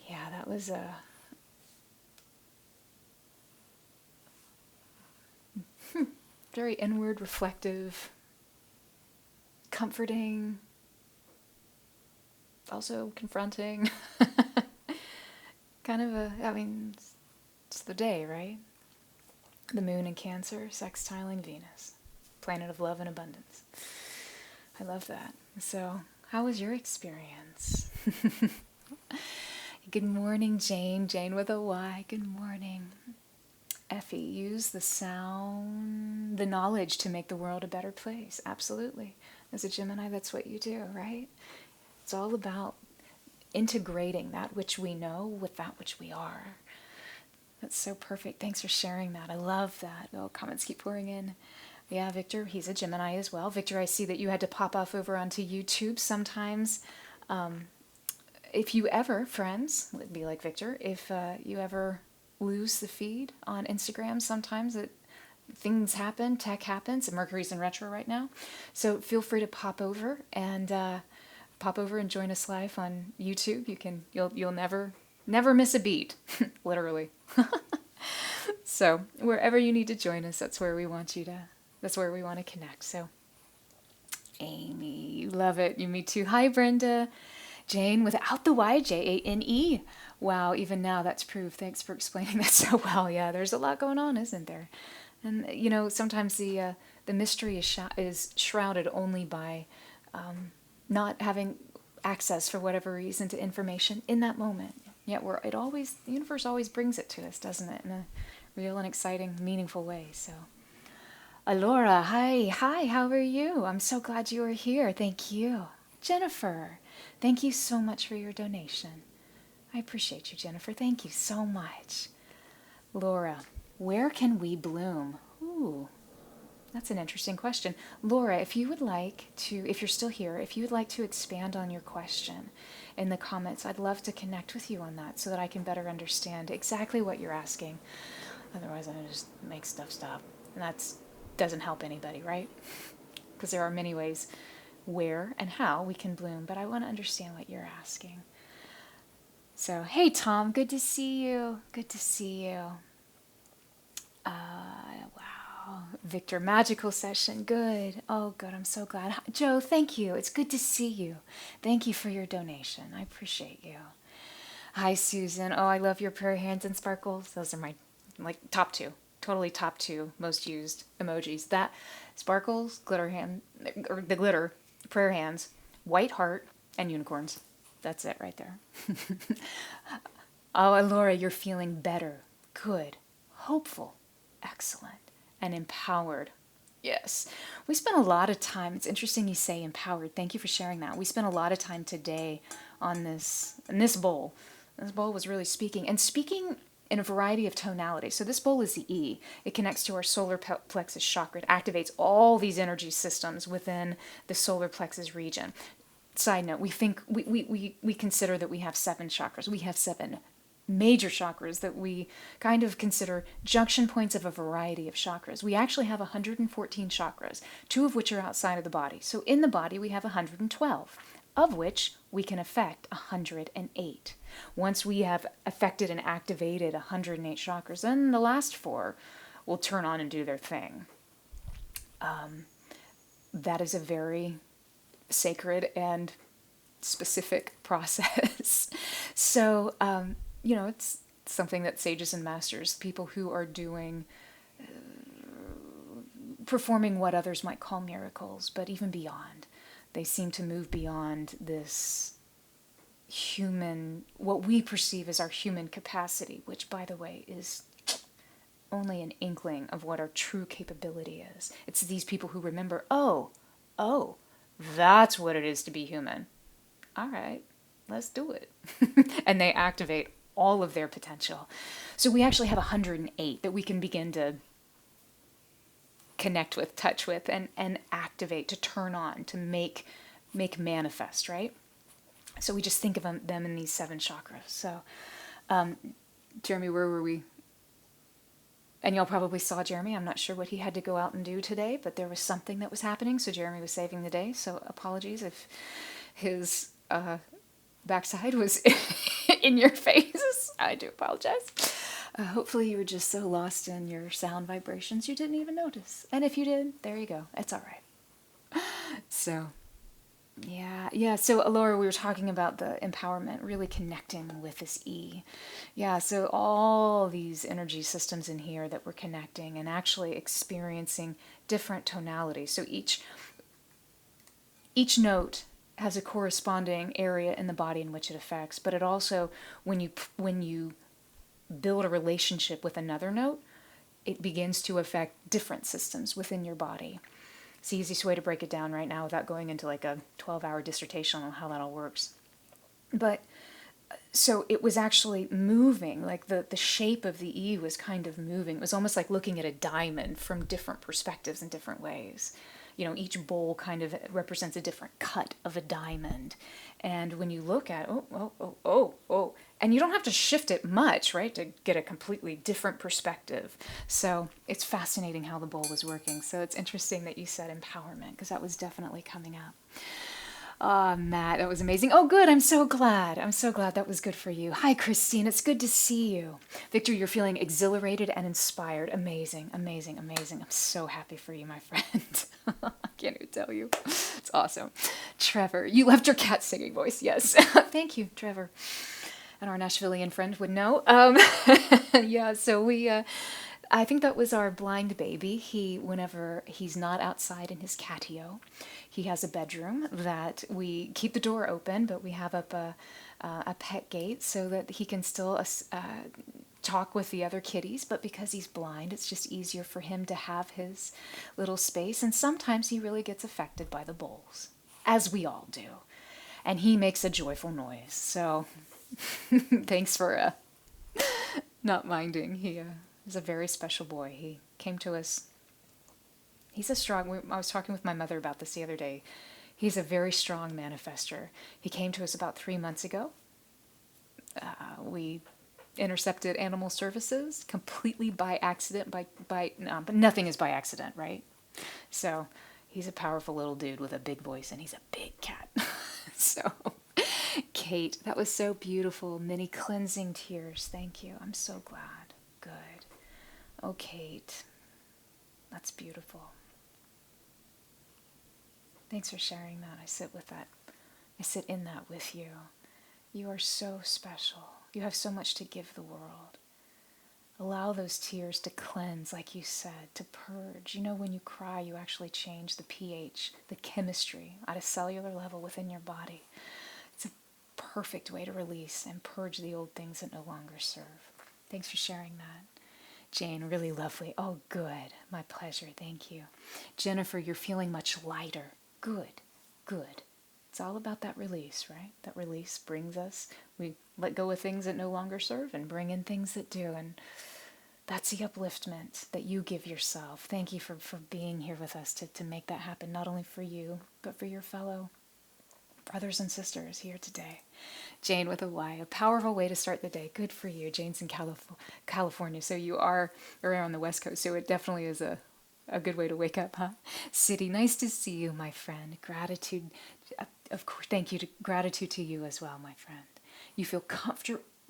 Yeah, that was a very inward, reflective, comforting, also confronting. Kind of it's the day, right? The moon in Cancer, sextiling Venus, planet of love and abundance. I love that. So, how was your experience? Good morning, Jane. Jane with a Y. Good morning. Effie, use the sound, the knowledge to make the world a better place. Absolutely. As a Gemini, that's what you do, right? It's all about integrating that which we know with that which we are. That's so perfect. Thanks for sharing that. I love that. Oh, comments keep pouring in. Yeah, Victor, he's a Gemini as well. Victor, I see that you had to pop off over onto YouTube sometimes. If you ever, friends, would be like Victor, if you ever lose the feed on Instagram, sometimes things happen, tech happens, and Mercury's in retro right now. So feel free to pop over and join us live on YouTube. You'll never miss a beat, literally. So wherever you need to join us, that's where we want to connect. So Amy, you love it. You, me too. Hi, Brenda. Jane, without the Y, Jane. Wow, even now that's proof. Thanks for explaining that so well. Yeah, there's a lot going on, isn't there? And, sometimes the mystery is shrouded only by not having access, for whatever reason, to information in that moment. Yet the universe always brings it to us, doesn't it? In a real and exciting, meaningful way. So, Alora, hi, how are you? I'm so glad you are here. Thank you. Jennifer, thank you so much for your donation. I appreciate you, Jennifer. Thank you so much. Laura, where can we bloom? Ooh, that's an interesting question. Laura, if you're still here, if you would like to expand on your question in the comments, I'd love to connect with you on that so that I can better understand exactly what you're asking. Otherwise, I just make stuff stop. And that doesn't help anybody, right? Because there are many ways where and how we can bloom, but I want to understand what you're asking. So, hey, Tom, good to see you. Good to see you. Wow. Victor, magical session. Good. Oh, good. I'm so glad. Joe, thank you. It's good to see you. Thank you for your donation. I appreciate you. Hi, Susan. Oh, I love your prayer hands and sparkles. Those are my, top two. Totally top two most used emojis. That, sparkles, glitter hand, or the glitter, prayer hands, white heart, and unicorns. That's it right there. Oh, Laura, you're feeling better. Good. Hopeful. Excellent. And empowered. Yes. We spent a lot of time. It's interesting you say empowered. Thank you for sharing that. We spent a lot of time today on this bowl. This bowl was really speaking. And speaking in a variety of tonalities. So this bowl is the E. It connects to our solar plexus chakra. It activates all these energy systems within the solar plexus region. Side note, we consider that we have 7 chakras. We have 7 major chakras that we kind of consider junction points of a variety of chakras. We actually have 114 chakras, 2 of which are outside of the body. So in the body, we have 112, of which we can affect 108. Once we have affected and activated 108 chakras, then the last 4 will turn on and do their thing. That is a very sacred and specific process. So, it's something that sages and masters, people who are performing what others might call miracles, but even beyond, they seem to move beyond this human, what we perceive as our human capacity, which, by the way, is only an inkling of what our true capability is. It's these people who remember, oh, that's what it is to be human. All right, let's do it. And they activate all of their potential. So we actually have 108 that we can begin to connect with, touch with, and activate, to turn on, to make manifest, right? So we just think of them in these 7 chakras. So, Jeremy, where were we? And y'all probably saw Jeremy. I'm not sure what he had to go out and do today, but there was something that was happening, so Jeremy was saving the day. So apologies if his backside was in your face. I do apologize. Hopefully you were just so lost in your sound vibrations you didn't even notice. And if you did, there you go. It's all right. So, yeah. So, Laura, we were talking about the empowerment, really connecting with this E. Yeah, so all these energy systems in here that we're connecting and actually experiencing different tonalities. So each note has a corresponding area in the body in which it affects, but it also, when you build a relationship with another note, it begins to affect different systems within your body. It's the easiest way to break it down right now without going into like a 12-hour dissertation on how that all works. But so it was actually moving, like the shape of the E was kind of moving. It was almost like looking at a diamond from different perspectives in different ways. Each bowl kind of represents a different cut of a diamond. And when you look at, and you don't have to shift it much, right, to get a completely different perspective. So it's fascinating how the bowl was working. So it's interesting that you said empowerment, because that was definitely coming up. Matt, that was amazing. Oh, good. I'm so glad. That was good for you. Hi, Christine. It's good to see you. Victor, you're feeling exhilarated and inspired. Amazing. I'm so happy for you, my friend. I can't even tell you. It's awesome. Trevor, you left your cat singing voice. Yes. Thank you, Trevor. And our Nashvilleian friend would know. Yeah, so I think that was our blind baby. Whenever he's not outside in his catio, he has a bedroom that we keep the door open, but we have up a pet gate so that he can still talk with the other kitties. But because he's blind, it's just easier for him to have his little space. And sometimes he really gets affected by the bowls, as we all do. And he makes a joyful noise. So thanks for not minding. He's a very special boy. He came to us. He's a strong. I was talking with my mother about this the other day. He's a very strong manifester. He came to us about 3 months ago. We intercepted animal services completely by accident. But nothing is by accident, right? So he's a powerful little dude with a big voice, and he's a big cat. So, Kate, that was so beautiful. Many cleansing tears. Thank you. I'm so glad. Good. Oh, Kate, that's beautiful. Thanks for sharing that. I sit with that. I sit in that with you. You are so special. You have so much to give the world. Allow those tears to cleanse, like you said, to purge. When you cry, you actually change the pH, the chemistry at a cellular level within your body. It's a perfect way to release and purge the old things that no longer serve. Thanks for sharing that. Jane, really lovely. Oh, good. My pleasure. Thank you. Jennifer, you're feeling much lighter. Good. It's all about that release, right? That release brings us, we let go of things that no longer serve and bring in things that do. And that's the upliftment that you give yourself. Thank you for being here with us to make that happen, not only for you, but for your fellow brothers and sisters here today. Jane with a Y, a powerful way to start the day. Good for you. Jane's in California, so you are around on the West Coast, so it definitely is a good way to wake up, huh? City, nice to see you, my friend. Gratitude, of course, thank you. Gratitude to you as well, my friend. You feel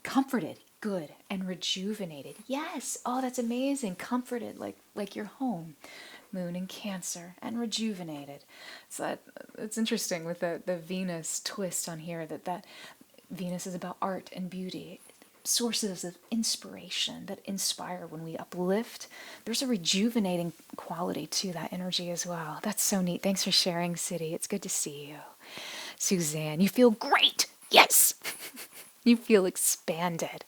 comforted, good, and rejuvenated. Yes, oh, that's amazing. Comforted, like you're home. Moon in Cancer, and rejuvenated. So it's interesting with the Venus twist on here, that Venus is about art and beauty, sources of inspiration that inspire when we uplift. There's a rejuvenating quality to that energy as well. That's so neat. Thanks for sharing, City. It's good to see you. Suzanne, you feel great. Yes. You feel expanded.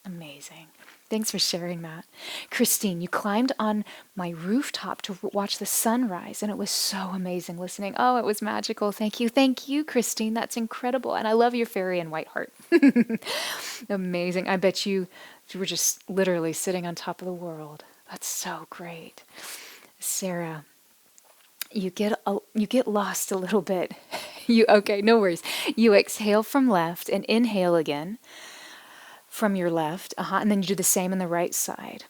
Amazing. Thanks for sharing that. Christine, you climbed on my rooftop to watch the sunrise, and it was so amazing listening. Oh, it was magical. Thank you. Thank you, Christine. That's incredible. And I love your fairy and white heart. Amazing. I bet you were just literally sitting on top of the world. That's so great. Sarah, you get lost a little bit. Okay, no worries. You exhale from left and inhale again from your left, and then you do the same on the right side.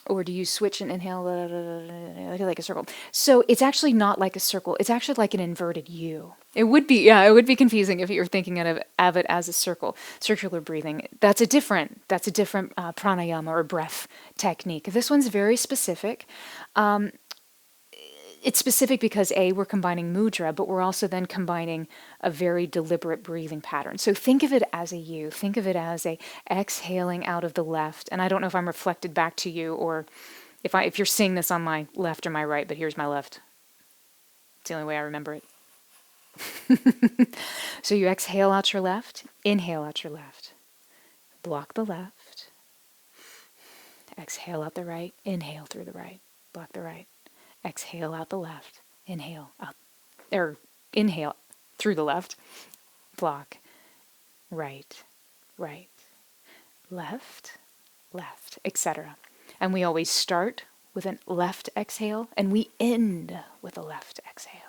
Or do you switch and inhale like a circle? So it's actually not like a circle. It's actually like an inverted U. It would be, yeah, it would be confusing if you're thinking of it as a circle, circular breathing. That's a different pranayama or breath technique. This one's very specific. It's specific because we're combining mudra, but we're also then combining a very deliberate breathing pattern. So think of it as a U. Think of it as a exhaling out of the left. And I don't know if I'm reflected back to you or if you're seeing this on my left or my right, but here's my left. It's the only way I remember it. So you exhale out your left, inhale out your left, block the left, exhale out the right, inhale through the right, block the right. Exhale out the left, inhale out, or inhale through the left, block, right, right, left, left, etc. And we always start with a left exhale and we end with a left exhale.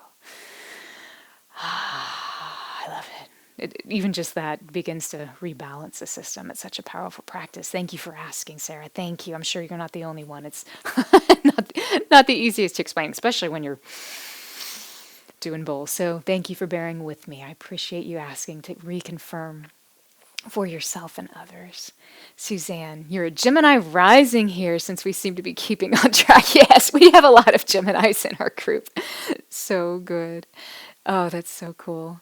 I love it. Even just that begins to rebalance the system. It's such a powerful practice. Thank you for asking, Sarah. Thank you. I'm sure you're not the only one. It's not the easiest to explain, especially when you're doing both. So thank you for bearing with me. I appreciate you asking to reconfirm for yourself and others. Suzanne, you're a Gemini rising here since we seem to be keeping on track. Yes, we have a lot of Geminis in our group. So good. Oh, that's so cool.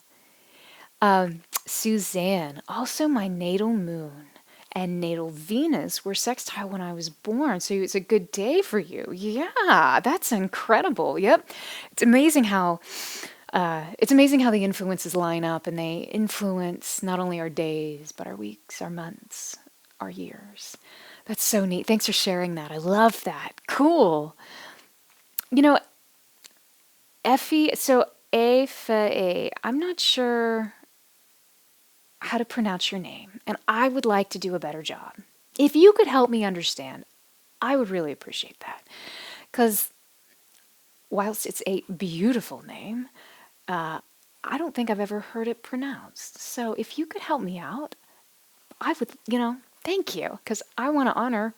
Suzanne, also my natal moon and natal Venus were sextile when I was born, so it's a good day for you. Yeah, that's incredible. Yep, it's amazing how the influences line up, and they influence not only our days but our weeks, our months, our years. That's so neat. Thanks for sharing that. I love that. Cool. You know, Effie. So Afa, I'm not sure how to pronounce your name, and I would like to do a better job. If you could help me understand, I would really appreciate that. Because whilst it's a beautiful name, I don't think I've ever heard it pronounced. So if you could help me out, I would, thank you, because I want to honor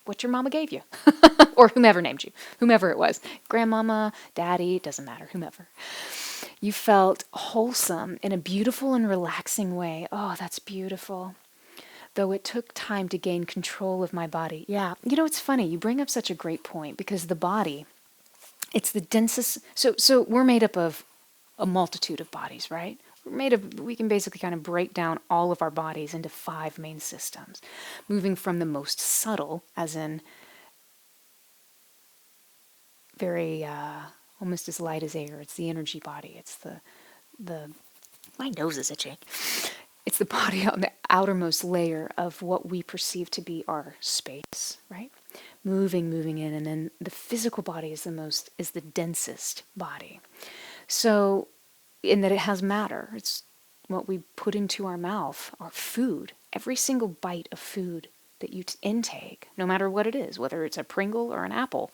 what your mama gave you, or whomever named you, whomever it was, grandmama, daddy, doesn't matter, whomever. You felt wholesome in a beautiful and relaxing way. Oh, that's beautiful. Though it took time to gain control of my body. Yeah, it's funny. You bring up such a great point because the body, it's the densest. So we're made up of a multitude of bodies, right? We can basically kind of break down all of our bodies into 5 main systems, moving from the most subtle, as in very almost as light as air. It's the energy body. It's the my nose is itching. It's the body on the outermost layer of what we perceive to be our space, right? Moving in, and then the physical body is the densest body. So, in that it has matter. It's what we put into our mouth, our food. Every single bite of food that you intake, no matter what it is, whether it's a Pringle or an apple,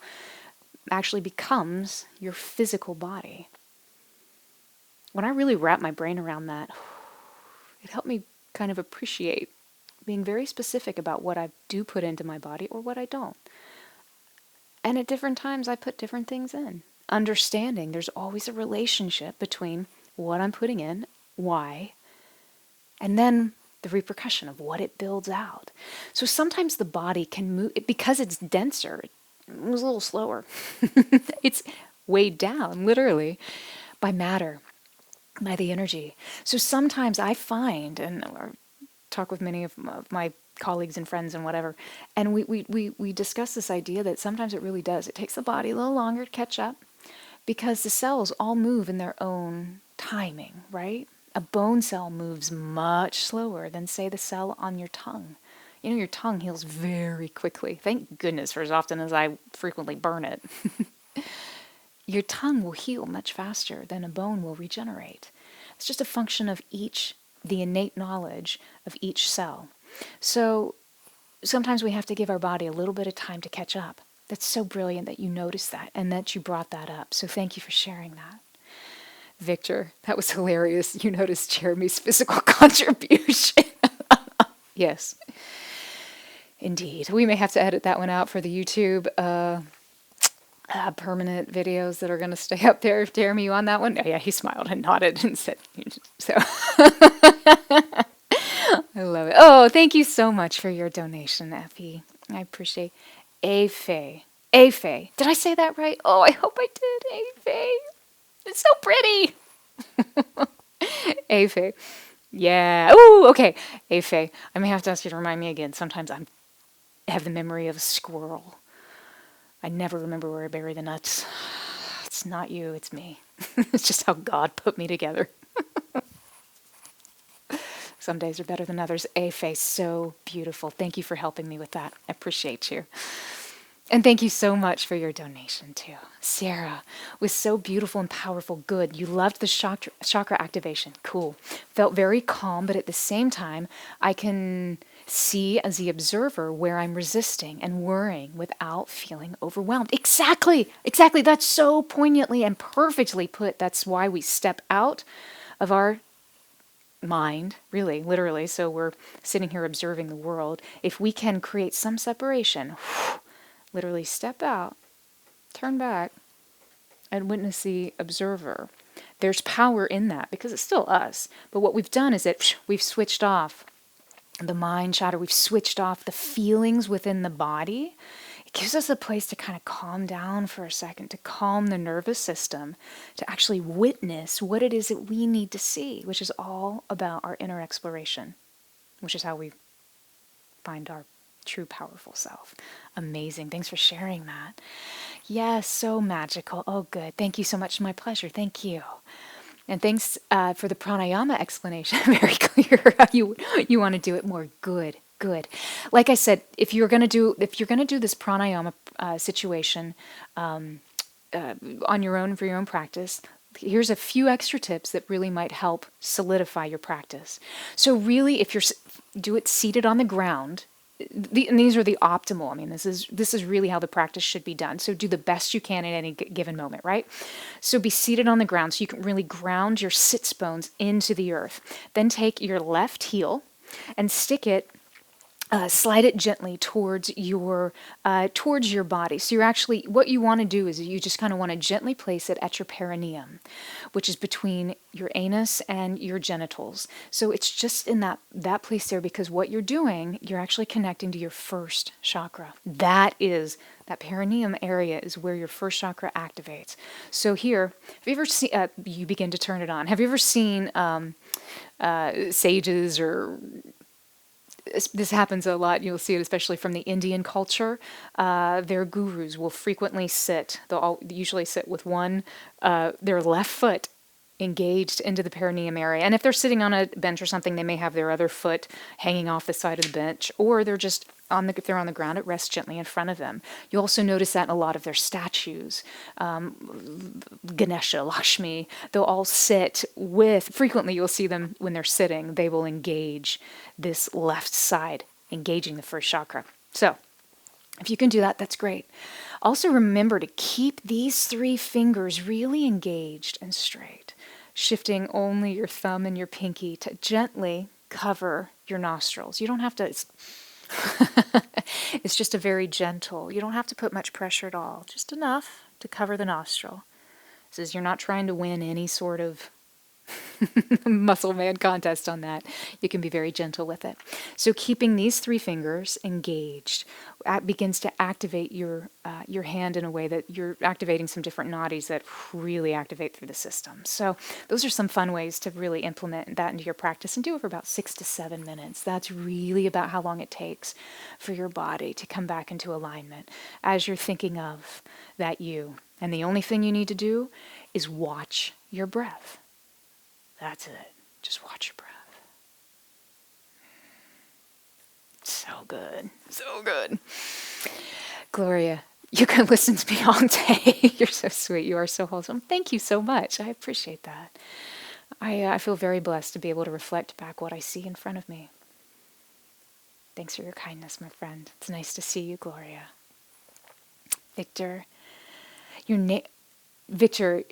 actually becomes your physical body. When I really wrap my brain around that, it helped me kind of appreciate being very specific about what I do put into my body or what I don't. And at different times, I put different things in. Understanding there's always a relationship between what I'm putting in, why, and then the repercussion of what it builds out. So sometimes the body can move, because it's denser, it moves a little slower. It's weighed down, literally, by matter, by the energy. So sometimes I find, and I talk with many of my colleagues and friends and whatever, and we discuss this idea that sometimes it really does. It takes the body a little longer to catch up because the cells all move in their own timing, right? A bone cell moves much slower than, say, the cell on your tongue. You know, your tongue heals very quickly. Thank goodness for as often as I frequently burn it. Your tongue will heal much faster than a bone will regenerate. It's just a function of the innate knowledge of each cell. So sometimes we have to give our body a little bit of time to catch up. That's so brilliant that you noticed that and that you brought that up. So thank you for sharing that. Victor, that was hilarious. You noticed Jeremy's physical contribution. Yes, indeed. We may have to edit that one out for the YouTube permanent videos that are going to stay up there. Jeremy, you on that one? Oh, yeah, he smiled and nodded and said, so. I love it. Oh, thank you so much for your donation, Effie. I appreciate Afe. Afe. Did I say that right? Oh, I hope I did. Afe. It's so pretty. Afe. Yeah. Oh, okay. Afe. I may have to ask you to remind me again. Sometimes I have the memory of a squirrel. I never remember where I bury the nuts. It's not you, it's me. It's just how God put me together. Some days are better than others. Afe, so beautiful. Thank you for helping me with that. I appreciate you. And thank you so much for your donation, too. Sarah was so beautiful and powerful. Good. You loved the chakra activation. Cool. Felt very calm, but at the same time, I can see as the observer where I'm resisting and worrying without feeling overwhelmed. Exactly. Exactly. That's so poignantly and perfectly put. That's why we step out of our mind, really, literally. So we're sitting here observing the world. If we can create some separation, literally step out, turn back, and witness the observer. There's power in that because it's still us. But what we've done is that we've switched off the mind chatter. We've switched off the feelings within the body. It gives us a place to kind of calm down for a second, to calm the nervous system, to actually witness what it is that we need to see, which is all about our inner exploration, which is how we find our true powerful self. Amazing. Thanks for sharing that. Yes, so magical. Oh, good. Thank you so much. My pleasure. Thank you. And thanks for the pranayama explanation. Very clear how you want to do it more. Good, good. Like I said, if you're going to do this pranayama situation on your own for your own practice, here's a few extra tips that really might help solidify your practice. So really, if do it seated on the ground. And these are the optimal. I mean, this is really how the practice should be done. So do the best you can at any given moment, right? So be seated on the ground so you can really ground your sits bones into the earth. Then take your left heel and stick it, slide it gently towards your body. So you're actually, what you want to do is you just kind of want to gently place it at your perineum, which is between your anus and your genitals. So it's just in that place there, because what you're doing, you're actually connecting to your first chakra. That perineum area is where your first chakra activates. So here, have you ever seen, you begin to turn it on. Have you ever seen sages, or this happens a lot, you'll see it especially from the Indian culture, their gurus will frequently they'll usually sit with their left foot engaged into the perineum area. And if they're sitting on a bench or something, they may have their other foot hanging off the side of the bench, or they're just if they're on the ground, it rests gently in front of them. You also notice that in a lot of their statues. Ganesha, Lakshmi, they'll all sit frequently you'll see them when they're sitting, they will engage this left side, engaging the first chakra. So if you can do that, that's great. Also remember to keep these 3 fingers really engaged and straight, shifting only your thumb and your pinky to gently cover your nostrils. You don't have to, it's just a very gentle, you don't have to put much pressure at all, just enough to cover the nostril. This is, you're not trying to win any sort of muscle man contest on that. You can be very gentle with it. So keeping these 3 fingers engaged begins to activate your hand in a way that you're activating some different nadis that really activate through the system. So those are some fun ways to really implement that into your practice, and do it for about 6 to 7 minutes. That's really about how long it takes for your body to come back into alignment as you're thinking of that you. And the only thing you need to do is watch your breath. That's it. Just watch your breath. So good. So good. Gloria, you can listen to me all day. You're so sweet. You are so wholesome. Thank you so much. I appreciate that. I feel very blessed to be able to reflect back what I see in front of me. Thanks for your kindness, my friend. It's nice to see you, Gloria. Victor, Victor,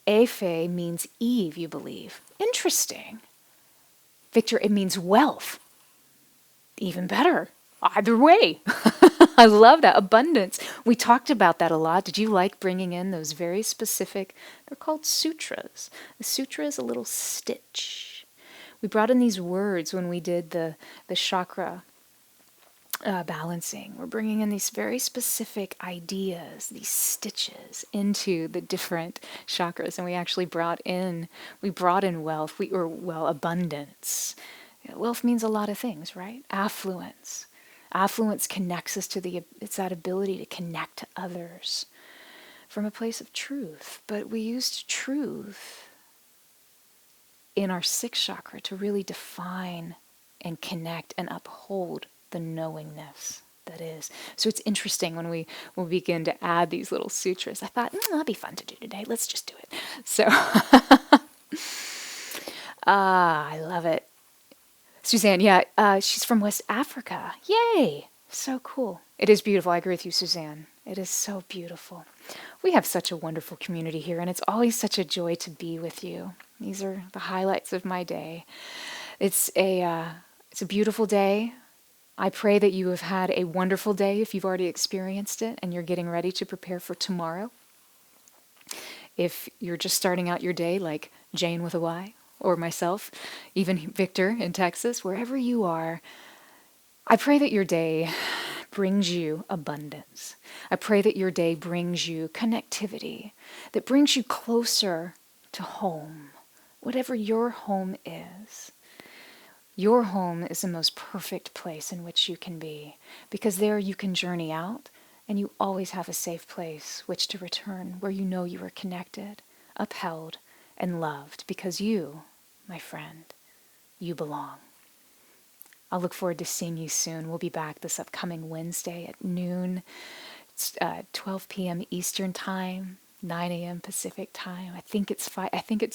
Efe means Eve, you believe. Interesting. Victor, it means wealth. Even better. Either way. I love that. Abundance. We talked about that a lot. Did you like bringing in those very specific, they're called sutras. A sutra is a little stitch. We brought in these words when we did the chakra balancing. We're bringing in these very specific ideas, these stitches into the different chakras, and we actually brought in wealth, abundance. Wealth means a lot of things, right? Affluence. Affluence connects us to it's that ability to connect to others from a place of truth. But we used truth in our sixth chakra to really define and connect and uphold the knowingness that is. So it's interesting when we begin to add these little sutras. I thought, that'd be fun to do today. Let's just do it. So, I love it. Suzanne, she's from West Africa. Yay! So cool. It is beautiful. I agree with you, Suzanne. It is so beautiful. We have such a wonderful community here, and it's always such a joy to be with you. These are the highlights of my day. It's a beautiful day. I pray that you have had a wonderful day if you've already experienced it and you're getting ready to prepare for tomorrow. If you're just starting out your day like Jane with a Y, or myself, even Victor in Texas, wherever you are, I pray that your day brings you abundance. I pray that your day brings you connectivity, that brings you closer to home, whatever your home is. Your home is the most perfect place in which you can be, because there you can journey out, and you always have a safe place which to return, where you know you are connected, upheld, and loved, because you, my friend, you belong. I'll look forward to seeing you soon. We'll be back this upcoming Wednesday at noon. It's 12 p.m. Eastern Time, 9 a.m. Pacific Time. I think it's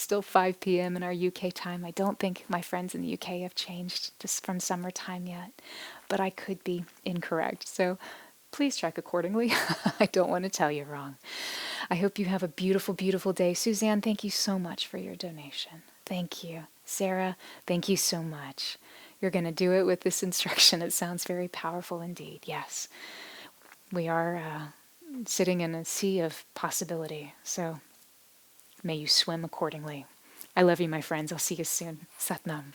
still 5 p.m. in our UK time. I don't think my friends in the UK have changed just from summertime yet, but I could be incorrect. So please check accordingly. I don't want to tell you wrong. I hope you have a beautiful, beautiful day. Suzanne, thank you so much for your donation. Thank you. Sarah, thank you so much. You're going to do it with this instruction. It sounds very powerful indeed. Yes, we are sitting in a sea of possibility. So may you swim accordingly. I love you, my friends. I'll see you soon. Satnam.